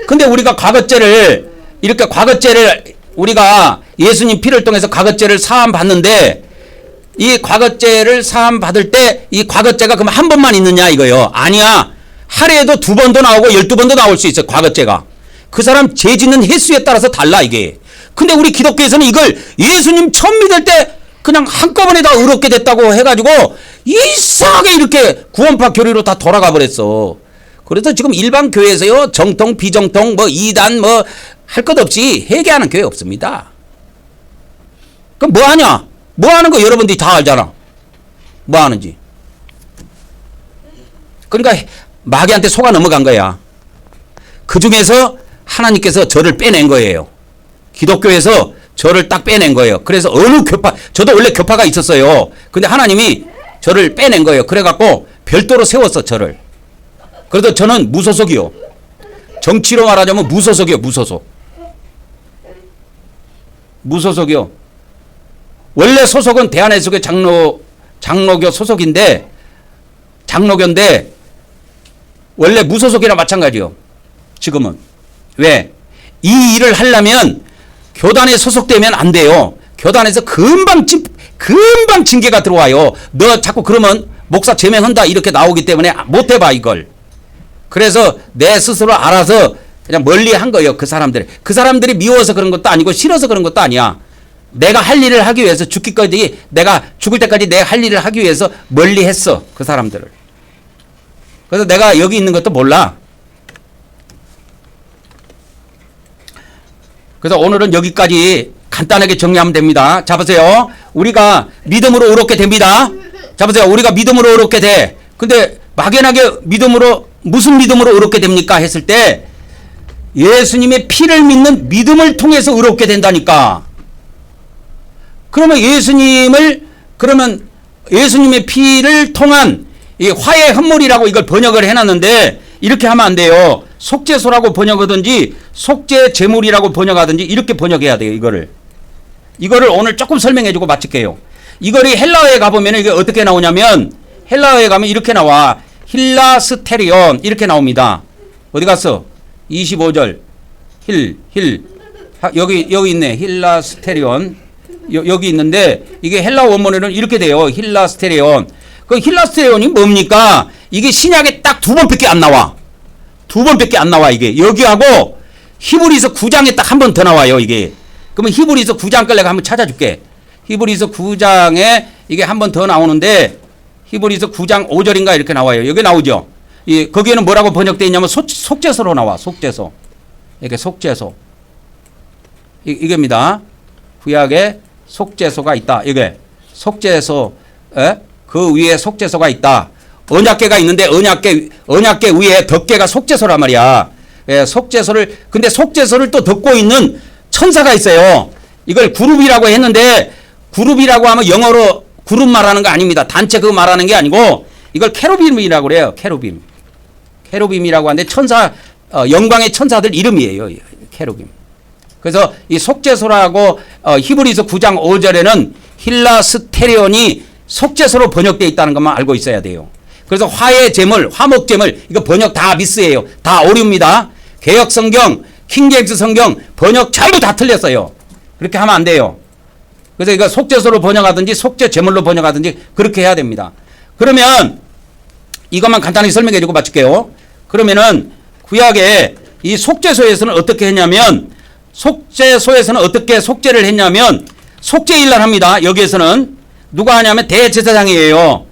근데 우리가 과거죄를 우리가 예수님 피를 통해서 과거죄를 사함 받는데, 이 과거죄를 사함 받을 때 이 과거죄가 그럼 한 번만 있느냐 이거요. 아니야. 하루에도 2번도 나오고 12번도 나올 수 있어, 과거죄가. 그 사람 죄 짓는 횟수에 따라서 달라, 이게. 근데 우리 기독교에서는 이걸 예수님 처음 믿을 때 그냥 한꺼번에 다 의롭게 됐다고 해가지고 이상하게 이렇게 구원파 교리로 다 돌아가 버렸어. 그래서 지금 일반 교회에서요, 정통, 비정통, 뭐 이단, 뭐 할 것 없이 회개하는 교회 없습니다. 그럼 뭐 하냐? 뭐 하는 거 여러분들이 다 알잖아. 뭐 하는지. 그러니까 마귀한테 속아 넘어간 거야. 그 중에서 하나님께서 저를 빼낸 거예요. 기독교에서 저를 딱 빼낸 거예요. 그래서 어느 교파, 저도 원래 교파가 있었어요. 근데 하나님이 저를 빼낸 거예요. 그래갖고 별도로 세웠어, 저를. 그래서 저는 무소속이요. 정치로 말하자면 무소속이요, 무소속. 무소속이요. 원래 소속은 대한예수교 장로교 소속인데, 장로교인데, 원래 무소속이나 마찬가지요. 지금은. 왜? 이 일을 하려면 교단에 소속되면 안 돼요. 교단에서 금방 징계가 들어와요. 너 자꾸 그러면 목사 제명한다 이렇게 나오기 때문에 못 해봐, 이걸. 그래서 내 스스로 알아서 그냥 멀리 한 거예요, 그 사람들이. 그 사람들이 미워서 그런 것도 아니고 싫어서 그런 것도 아니야. 내가 할 일을 하기 위해서 죽기까지, 내가 죽을 때까지 내 할 일을 하기 위해서 멀리 했어, 그 사람들을. 그래서 내가 여기 있는 것도 몰라. 그래서 오늘은 여기까지 간단하게 정리하면 됩니다. 자, 보세요. 우리가 믿음으로 의롭게 됩니다. 자, 보세요. 우리가 믿음으로 의롭게 돼. 근데 막연하게 믿음으로, 무슨 믿음으로 의롭게 됩니까? 했을 때 예수님의 피를 믿는 믿음을 통해서 의롭게 된다니까. 그러면 예수님의 피를 통한 이 화의 헌물이라고 이걸 번역을 해놨는데, 이렇게 하면 안 돼요. 속죄소라고 번역하든지 속죄 제물이라고 번역하든지 이렇게 번역해야 돼요, 이거를. 이거를 오늘 조금 설명해주고 마칠게요. 이거를 헬라어에 가보면 이게 어떻게 나오냐면, 헬라어에 가면 이렇게 나와. 힐라스테리온 이렇게 나옵니다. 어디 갔어? 25절 여기 있네. 힐라스테리온 여기 있는데, 이게 헬라 원문에는 이렇게 돼요. 힐라스테리온. 그 힐라스테리온이 뭡니까? 이게 신약에 딱 2번밖에 안 나와. 2번밖에 안 나와, 이게. 여기하고 히브리서 9장에 딱 한 번 더 나와요, 이게. 그러면 히브리서 9장 걸 내가 한번 찾아줄게. 히브리서 9장에 이게 한 번 더 나오는데, 히브리서 9장 5절인가 이렇게 나와요. 여기 나오죠. 거기에는 뭐라고 번역되어 있냐면 속죄소로 나와. 속죄소. 이렇게 속죄소. 이겁니다. 구약에 속죄소가 있다. 이게 속죄소, 그 위에 속죄소가 있다. 언약궤가 있는데 언약궤 위에 덮개가 속죄소란 말이야. 속죄소를, 근데 속죄소를 또 덮고 있는 천사가 있어요. 이걸 그룹이라고 했는데, 그룹이라고 하면 영어로 그룹 말하는 거 아닙니다. 단체 그거 말하는 게 아니고, 이걸 케루빔이라고 그래요. 케루빔. 케루빔이라고 하는데 영광의 천사들 이름이에요. 케루빔. 그래서 이 속죄소라고 히브리서 9장 5절에는 힐라스테리온이 속죄소로 번역되어 있다는 것만 알고 있어야 돼요. 그래서 화의 제물, 화목 제물, 이거 번역 다 미스예요. 다 오류입니다. 개역 성경, 킹제임스 성경 번역 전부 다 틀렸어요. 그렇게 하면 안 돼요. 그래서 이거 속죄소로 번역하든지 속죄 제물로 번역하든지 그렇게 해야 됩니다. 그러면 이것만 간단히 설명해 주고 마칠게요. 그러면은 구약에 이 속죄소에서는 어떻게 했냐면, 속죄소에서는 어떻게 속죄를 했냐면 속죄일날 합니다. 여기에서는 누가 하냐면 대제사장이에요.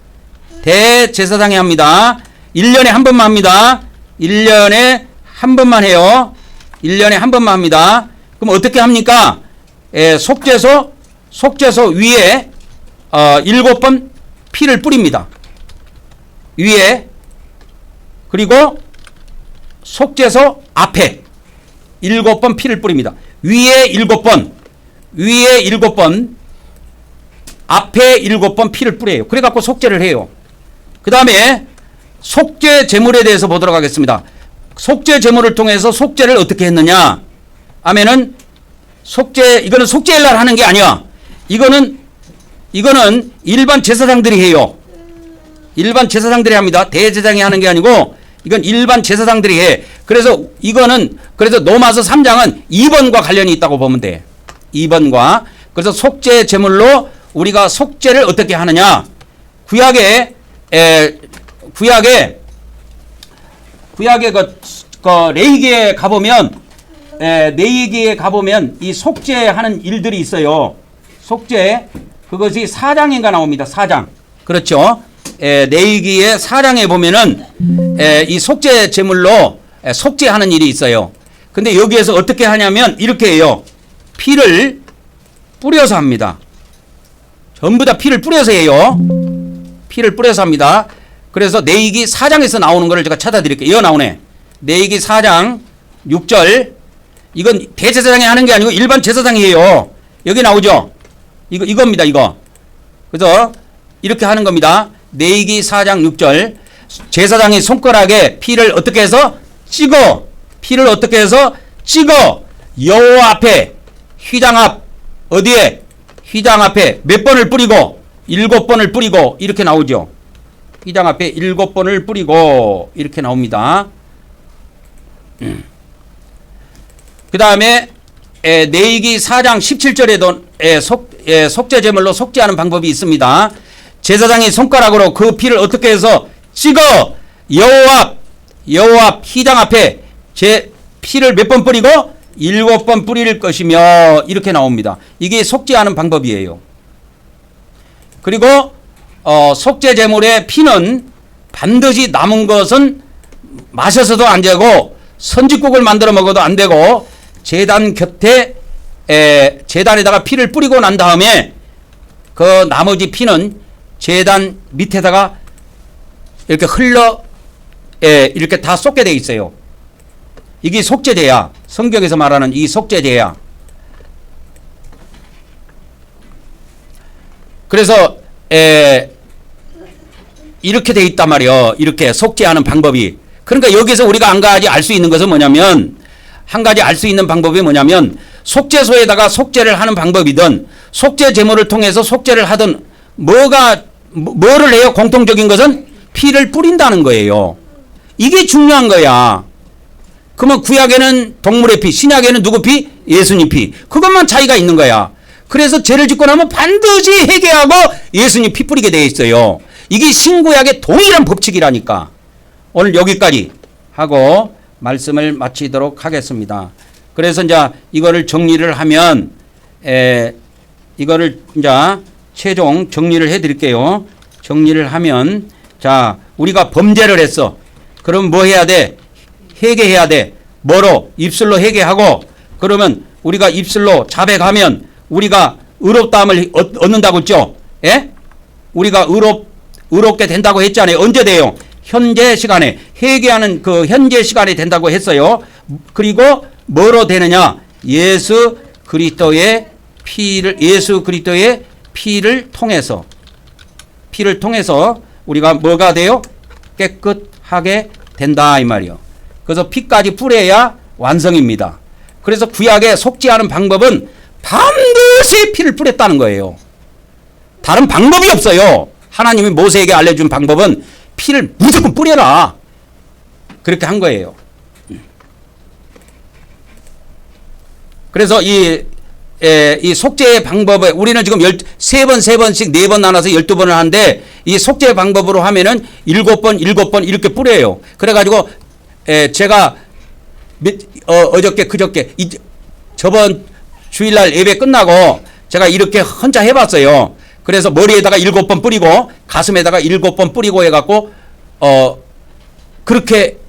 대제사장이 합니다. 1년에 한 번만 합니다. 1년에 한 번만 해요. 1년에 한 번만 합니다. 그럼 어떻게 합니까? 속죄소 위에 7번 피를 뿌립니다. 위에. 그리고 속죄소 앞에 7번 피를 뿌립니다. 위에 7번, 앞에 7번 피를 뿌려요. 그래갖고 속죄를 해요. 그 다음에 속죄 제물에 대해서 보도록 하겠습니다. 속죄 제물을 통해서 속죄를 어떻게 했느냐 하면은, 이거는 속죄일날 하는 게 아니야. 이거는 일반 제사장들이 해요. 일반 제사장들이 합니다. 대제사장이 하는 게 아니고 이건 일반 제사장들이 해. 그래서 이거는 그래서 로마서 3장은 2번과 관련이 있다고 보면 돼. 2번과. 그래서 속죄 제물로 우리가 속죄를 어떻게 하느냐? 구약에 그 레위기에 가보면 레위기에 가보면 이 속죄하는 일들이 있어요. 속죄 그것이 4장인가 나옵니다. 4장. 그렇죠. 레위기의 4장에 보면은 이 속죄 제물로 속죄하는 일이 있어요. 근데 여기에서 어떻게 하냐면 이렇게 해요. 피를 뿌려서 합니다. 전부 다 피를 뿌려서 해요. 피를 뿌려서 합니다. 그래서 레위기 4장에서 나오는 거를 제가 찾아드릴게요. 이거 나오네. 레위기 4장 6절. 이건 대제사장이 하는 게 아니고 일반 제사장이 해요. 여기 나오죠. 이겁니다. 이거. 그래서 이렇게 하는 겁니다. 레위기 4장 6절. 제사장이 손가락에 피를 어떻게 해서 찍어. 피를 어떻게 해서 찍어. 여호와 앞에 휘장 앞 어디에? 휘장 앞에 몇 번을 뿌리고 7번을 뿌리고 이렇게 나오죠. 휘장 앞에 7번을 뿌리고 이렇게 나옵니다. 그 다음에 레위기 4장 17절에도 속죄 제물로 속죄하는 방법이 있습니다. 제사장이 손가락으로 그 피를 어떻게 해서 찍어 여호와 휘장 앞에 제 피를 몇 번 뿌리고 7번 뿌릴 것이며 이렇게 나옵니다. 이게 속죄하는 방법이에요. 그리고 속죄 제물의 피는 반드시 남은 것은 마셔서도 안 되고 선지국을 만들어 먹어도 안 되고 제단 곁에 제단에다가 피를 뿌리고 난 다음에 그 나머지 피는 제단 밑에다가 이렇게 이렇게 다 쏟게 돼 있어요. 이게 속죄제야. 성경에서 말하는 이 속죄제야. 그래서 이렇게 돼 있단 말이에요. 이렇게 속죄하는 방법이. 그러니까 여기서 우리가 한 가지 알 수 있는 것은 뭐냐면 한 가지 알 수 있는 방법이 뭐냐면 속죄소에다가 속죄를 하는 방법이든 속죄 제물을 통해서 속죄를 하든 뭐를 해요? 공통적인 것은 피를 뿌린다는 거예요. 이게 중요한 거야. 그러면 구약에는 동물의 피, 신약에는 누구 피? 예수님 피. 그것만 차이가 있는 거야. 그래서 죄를 짓고 나면 반드시 회개하고 예수님 피 뿌리게 돼 있어요. 이게 신구약의 동일한 법칙이라니까. 오늘 여기까지 하고 말씀을 마치도록 하겠습니다. 그래서 이제 이거를 정리를 하면 이거를 이제 최종 정리를 해 드릴게요. 정리를 하면 자, 우리가 범죄를 했어. 그럼 뭐 해야 돼? 회개해야 돼. 뭐로? 입술로 회개하고 그러면 우리가 입술로 자백하면 우리가 의롭다함을 얻는다고 했죠? 예? 우리가 의롭게 된다고 했잖아요. 언제 돼요? 현재 시간에 회개하는 그 현재 시간에 된다고 했어요. 그리고 뭐로 되느냐? 예수 그리스도의 피를 통해서 우리가 뭐가 돼요? 깨끗하게 된다 이 말이요. 그래서 피까지 뿌려야 완성입니다. 그래서 구약에 속죄하는 방법은 반드시 피를 뿌렸다는 거예요. 다른 방법이 없어요. 하나님이 모세에게 알려준 방법은 피를 무조건 뿌려라. 그렇게 한 거예요. 그래서 이 속죄의 방법에 우리는 지금 3번씩 4번 나눠서 12번을 하는데 이 속죄의 방법으로 하면은 7번 이렇게 뿌려요. 그래가지고 제가 어저께 그저께 저번 주일날 예배 끝나고 제가 이렇게 혼자 해봤어요. 그래서 머리에다가 7번 뿌리고 가슴에다가 7번 뿌리고 해갖고 그렇게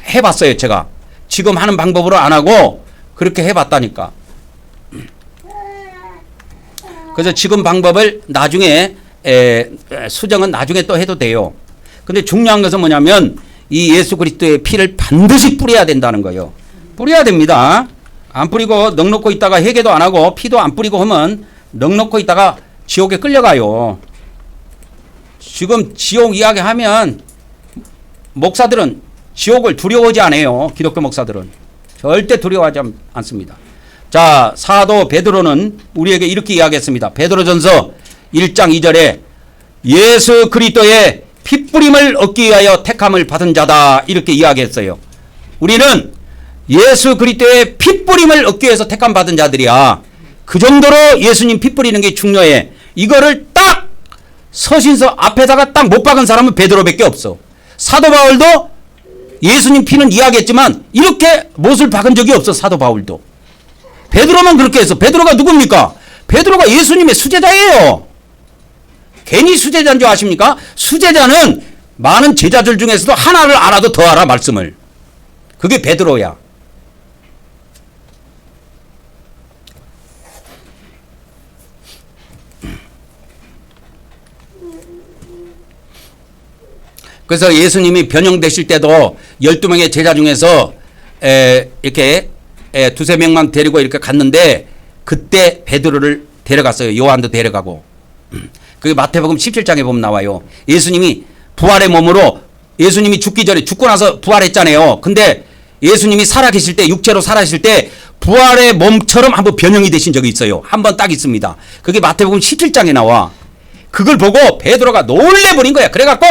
해봤어요. 제가 지금 하는 방법으로 안 하고 그렇게 해봤다니까. 그래서 지금 방법을 나중에 수정은 나중에 또 해도 돼요. 근데 중요한 것은 뭐냐면 이 예수 그리스도의 피를 반드시 뿌려야 된다는 거예요. 뿌려야 됩니다. 안 뿌리고 넉넉고 있다가 회개도 안 하고 피도 안 뿌리고 하면 넉넉고 있다가 지옥에 끌려가요. 지금 지옥 이야기하면 목사들은 지옥을 두려워하지 않아요. 기독교 목사들은 절대 두려워하지 않습니다. 자, 사도 베드로는 우리에게 이렇게 이야기했습니다. 베드로전서 1장 2절에 예수 그리스도의 핏부림을 얻기 위하여 택함을 받은 자다 이렇게 이야기했어요. 우리는 예수 그리스도의 핏부림을 얻기 위해서 택함 받은 자들이야. 그 정도로 예수님 피 뿌리는 게 중요해. 이거를 딱 서신서 앞에다가 딱 못 박은 사람은 베드로밖에 없어. 사도 바울도 예수님 피는 이야기했지만 이렇게 못을 박은 적이 없어. 사도 바울도. 베드로만 그렇게 했어. 베드로가 누굽니까? 베드로가 예수님의 수제자예요. 괜히 수제자인 줄 아십니까? 수제자는 많은 제자들 중에서도 하나를 알아도 더 알아 말씀을. 그게 베드로야. 그래서 예수님이 변형되실 때도 12명의 제자 중에서 이렇게 두세 명만 데리고 이렇게 갔는데 그때 베드로를 데려갔어요. 요한도 데려가고. 그게 마태복음 17장에 보면 나와요. 예수님이 부활의 몸으로 예수님이 죽기 전에 죽고 나서 부활했잖아요. 근데 예수님이 살아계실 때 육체로 살아계실 때 부활의 몸처럼 한번 변형이 되신 적이 있어요. 한 번 딱 있습니다. 그게 마태복음 17장에 나와. 그걸 보고 베드로가 놀래버린 거야. 그래갖고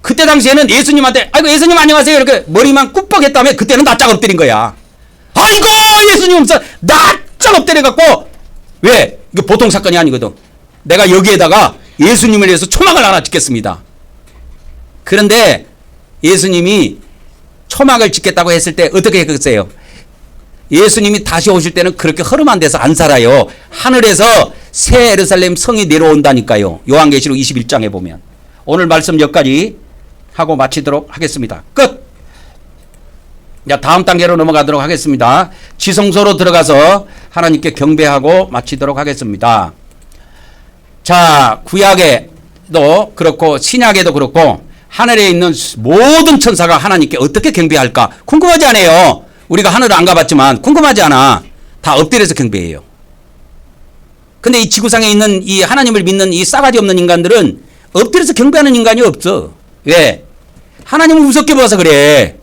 그때 당시에는 예수님한테 아이고 예수님 안녕하세요 이렇게 머리만 꾹뻑했다며 그때는 낯짝 엎드린 거야. 아이고 예수님 없어 낯짝 엎드려갖고 왜? 이거 보통 사건이 아니거든. 내가 여기에다가 예수님을 위해서 초막을 하나 짓겠습니다. 그런데 예수님이 초막을 짓겠다고 했을 때 어떻게 했겠어요? 예수님이 다시 오실 때는 그렇게 허름한 데서 안 살아요. 하늘에서 새 예루살렘 성이 내려온다니까요. 요한계시록 21장에 보면. 오늘 말씀 여기까지 하고 마치도록 하겠습니다. 끝! 자, 다음 단계로 넘어가도록 하겠습니다. 지성소로 들어가서 하나님께 경배하고 마치도록 하겠습니다. 자, 구약에도 그렇고 신약에도 그렇고 하늘에 있는 모든 천사가 하나님께 어떻게 경배할까 궁금하지 않아요. 우리가 하늘을 안 가봤지만 궁금하지 않아. 다 엎드려서 경배해요. 근데 이 지구상에 있는 이 하나님을 믿는 이 싸가지 없는 인간들은 엎드려서 경배하는 인간이 없어. 왜? 하나님을 우습게 봐서 그래.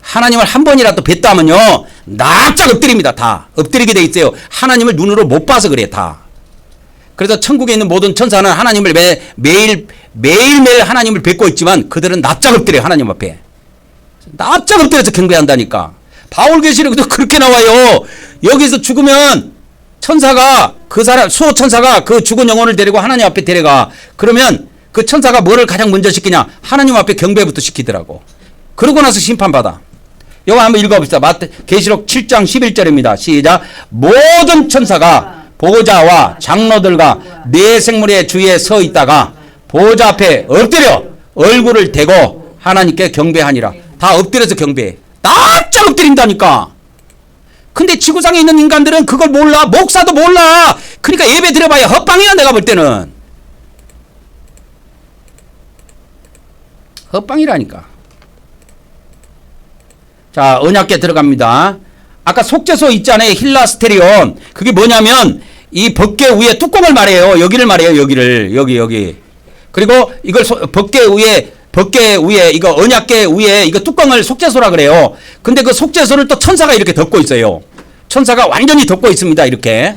하나님을 한 번이라도 뵀다 하면요 납작 엎드립니다. 다 엎드리게 돼 있어요. 하나님을 눈으로 못 봐서 그래 다. 그래서 천국에 있는 모든 천사는 하나님을 매일매일 하나님을 뵙고 있지만 그들은 납작 엎드려요. 하나님 앞에 납작 엎드려서 경배한다니까. 바울계시록에도 그렇게 나와요. 여기서 죽으면 천사가 그 사람 수호 천사가 그 죽은 영혼을 데리고 하나님 앞에 데려가. 그러면 그 천사가 뭐를 가장 먼저 시키냐? 하나님 앞에 경배부터 시키더라고. 그러고 나서 심판받아. 이거 한번 읽어봅시다. 계시록 7장 11절입니다. 시작. 모든 천사가 보호자와 장로들과 네 생물의 주위에 서 있다가 보호자 앞에 엎드려 얼굴을 대고 하나님께 경배하니라. 다 엎드려서 경배해. 납작 엎드린다니까. 근데 지구상에 있는 인간들은 그걸 몰라. 목사도 몰라. 그러니까 예배 드려봐야 헛방이야. 내가 볼 때는 헛방이라니까. 자, 언약궤 들어갑니다. 아까 속죄소 있잖아요. 힐라스테리온. 그게 뭐냐면 이 법궤 위에 뚜껑을 말해요. 여기를 말해요. 여기를. 여기. 그리고 이걸 법궤 위에 이거 언약궤 위에 이거 뚜껑을 속죄소라 그래요. 근데 그 속죄소를 또 천사가 이렇게 덮고 있어요. 천사가 완전히 덮고 있습니다. 이렇게.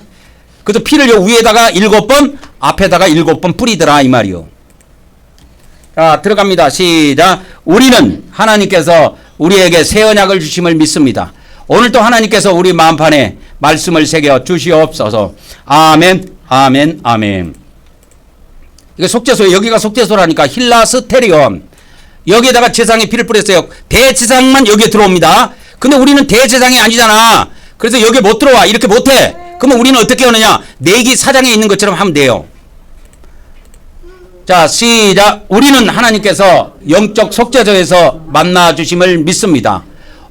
그래서 피를 요 위에다가 7번 앞에다가 7번 뿌리더라 이 말이요. 자, 들어갑니다. 시작. 우리는 하나님께서 우리에게 새 언약을 주심을 믿습니다. 오늘도 하나님께서 우리 마음판에 말씀을 새겨 주시옵소서. 아멘, 아멘, 아멘. 이거 속죄소, 여기가 속죄소라니까. 힐라스테리온. 여기에다가 제사장의 피를 뿌렸어요. 대제사장만 여기에 들어옵니다. 근데 우리는 대제사장이 아니잖아. 그래서 여기 못 들어와. 이렇게 못해. 그러면 우리는 어떻게 하느냐? 내기 사장에 있는 것처럼 하면 돼요. 자, 시작. 우리는 하나님께서 영적 속죄소에서 만나주심을 믿습니다.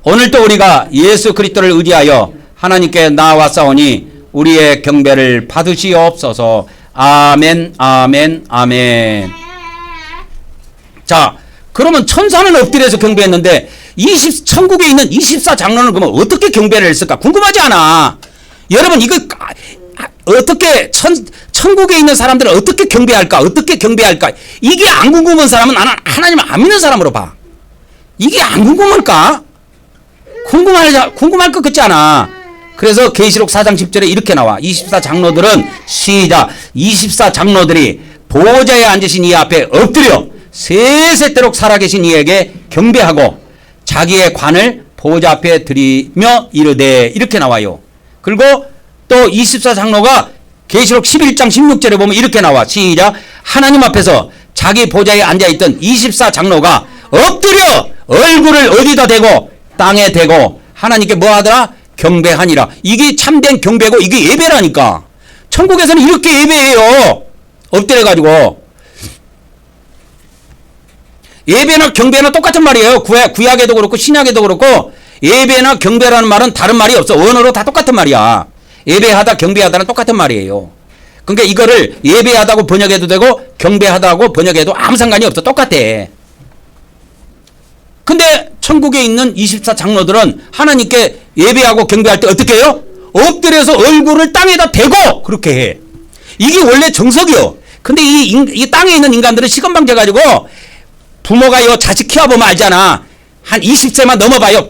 오늘도 우리가 예수 그리스도를 의지하여 하나님께 나아왔사오니 우리의 경배를 받으시옵소서. 아멘, 아멘, 아멘. 자, 그러면 천사는 엎드려서 경배했는데 천국에 있는 24장로는 그러면 어떻게 경배를 했을까? 궁금하지 않아? 여러분 이거 어떻게 천국에 있는 사람들은 어떻게 경배할까? 어떻게 경배할까? 이게 안 궁금한 사람은 나는 하나님을 안 믿는 사람으로 봐. 이게 안 궁금할까? 궁금할 것 같지 않아? 그래서 계시록 4장 10절에 이렇게 나와. 24 장로들은 시작. 24 장로들이 보좌에 앉으신 이 앞에 엎드려 세세때록 살아계신 이에게 경배하고 자기의 관을 보좌 앞에 드리며 이르되 이렇게 나와요. 그리고 또 24 장로가 계시록 11장 16절에 보면 이렇게 나와. 시작. 하나님 앞에서 자기 보좌에 앉아있던 24 장로가 엎드려 얼굴을 어디다 대고 땅에 대고 하나님께 뭐 하더라? 경배하니라. 이게 참된 경배고 이게 예배라니까. 천국에서는 이렇게 예배해요. 엎드려가지고. 예배나 경배나 똑같은 말이에요. 구약에도 그렇고 신약에도 그렇고 예배나 경배라는 말은 다른 말이 없어. 원어로 다 똑같은 말이야. 예배하다 경배하다는 똑같은 말이에요. 그러니까 이거를 예배하다고 번역해도 되고 경배하다고 번역해도 아무 상관이 없어. 똑같아. 근데 천국에 있는 24 장로들은 하나님께 예배하고 경배할 때 어떻게 해요? 엎드려서 얼굴을 땅에다 대고 그렇게 해. 이게 원래 정석이요. 근데 이 땅에 있는 인간들은 시건방져 가지고 부모가 요 자식 키워보면 알잖아. 한 20세만 넘어봐요.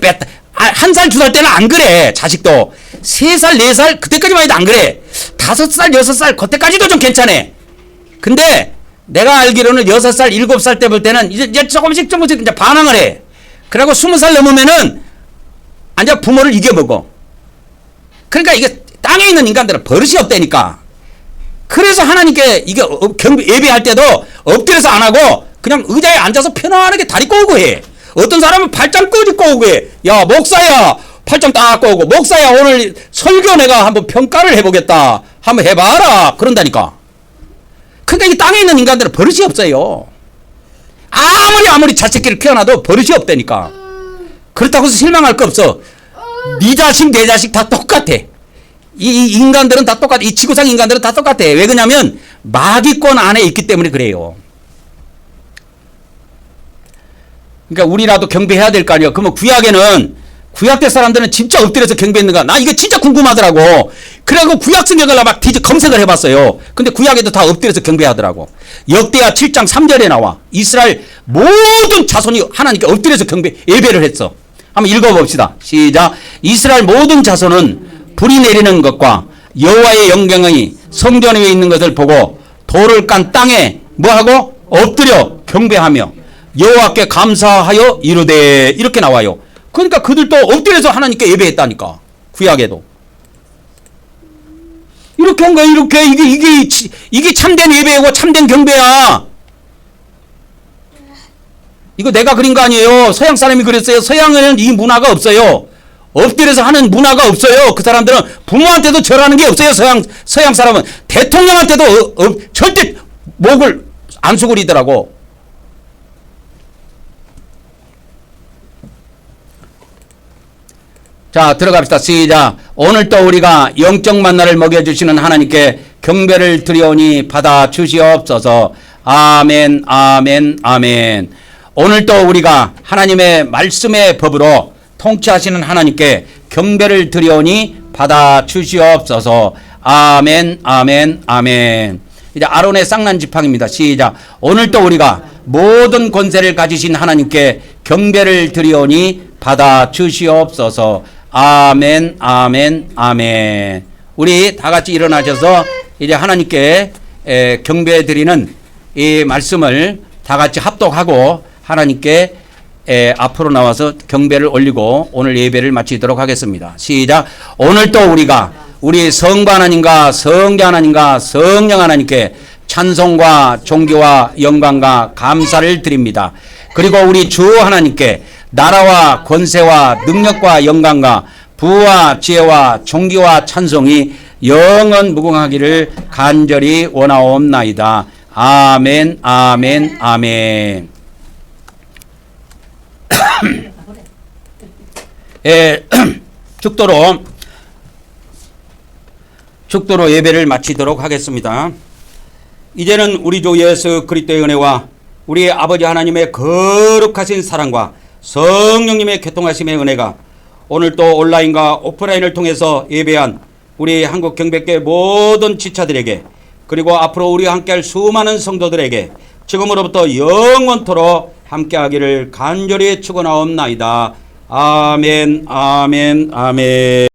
한 살, 두 살 때는 안 그래. 자식도. 3살, 4살 그때까지만 해도 안 그래. 5살, 6살 그때까지도 좀 괜찮아. 근데 내가 알기로는 6살, 7살 때 볼 때는 이제 조금씩 이제 반항을 해. 그리고 20살 넘으면은 이제 부모를 이겨먹어. 그러니까 이게 땅에 있는 인간들은 버릇이 없다니까. 그래서 하나님께 이게 예배할 때도 엎드려서 안 하고 그냥 의자에 앉아서 편안하게 다리 꼬고 해. 어떤 사람은 팔짱까지 꼬고 해. 야, 목사야, 팔짱 딱 꼬고. 목사야, 오늘 설교 내가 한번 평가를 해보겠다. 한번 해봐라. 그런다니까. 그러니까 이 땅에 있는 인간들은 버릇이 없어요. 아무리 자식끼리 키워놔도 버릇이 없다니까. 그렇다고 해서 실망할 거 없어. 네 자식, 내 자식 다 똑같아. 이 인간들은 다 똑같아. 이 지구상 인간들은 다 똑같아. 왜 그러냐면 마귀권 안에 있기 때문에 그래요. 그러니까 우리라도 경배해야 될 거 아니에요. 그러면 구약 때 사람들은 진짜 엎드려서 경배했는가? 나 이게 진짜 궁금하더라고. 그래갖고 구약 성경을 막 검색을 해봤어요. 근데 구약에도 다 엎드려서 경배하더라고. 역대하 7장 3절에 나와. 이스라엘 모든 자손이 하나님께 엎드려서 예배를 했어. 한번 읽어봅시다. 시작. 이스라엘 모든 자손은 불이 내리는 것과 여호와의 영광이 성전 위에 있는 것을 보고 돌을 깐 땅에 뭐하고? 엎드려 경배하며 여호와께 감사하여 이르되 이렇게 나와요. 그러니까 그들도 엎드려서 하나님께 예배했다니까. 구약에도. 이렇게 한 거야. 이렇게. 이게 참된 예배고 참된 경배야. 이거 내가 그린 거 아니에요. 서양 사람이 그랬어요. 서양에는 이 문화가 없어요. 엎드려서 하는 문화가 없어요. 그 사람들은 부모한테도 절하는 게 없어요. 서양 사람은 대통령한테도 절대 목을 안 수그리더라고. 자, 들어갑시다. 시작. 오늘 또 우리가 영적 만나를 먹여주시는 하나님께 경배를 드리오니 받아 주시옵소서. 아멘, 아멘, 아멘. 오늘 또 우리가 하나님의 말씀의 법으로 통치하시는 하나님께 경배를 드리오니 받아 주시옵소서. 아멘, 아멘, 아멘. 이제 아론의 쌍난 지팡입니다. 시작. 오늘 또 우리가 모든 권세를 가지신 하나님께 경배를 드리오니 받아 주시옵소서. 아멘, 아멘, 아멘. 우리 다 같이 일어나셔서 이제 하나님께 경배 드리는 이 말씀을 다 같이 합독하고 하나님께 앞으로 나와서 경배를 올리고 오늘 예배를 마치도록 하겠습니다. 시작. 오늘 또 우리가 우리 성부 하나님과 성자 하나님과 성령 하나님께 찬송과 존귀와 영광과 감사를 드립니다. 그리고 우리 주 하나님께 나라와 권세와 능력과 영광과 부와 지혜와 존귀와 찬송이 영원 무궁하기를 간절히 원하옵나이다. 아멘, 아멘, 아멘. 축도로 예배를 마치도록 하겠습니다. 이제는 우리 주 예수 그리스도의 은혜와 우리 아버지 하나님의 거룩하신 사랑과 성령님의 교통하심의 은혜가 오늘 또 온라인과 오프라인을 통해서 예배한 우리 한국 경배교회 모든 지체들에게 그리고 앞으로 우리와 함께할 수많은 성도들에게 지금으로부터 영원토록 함께하기를 간절히 축원하옵나이다. 아멘, 아멘, 아멘.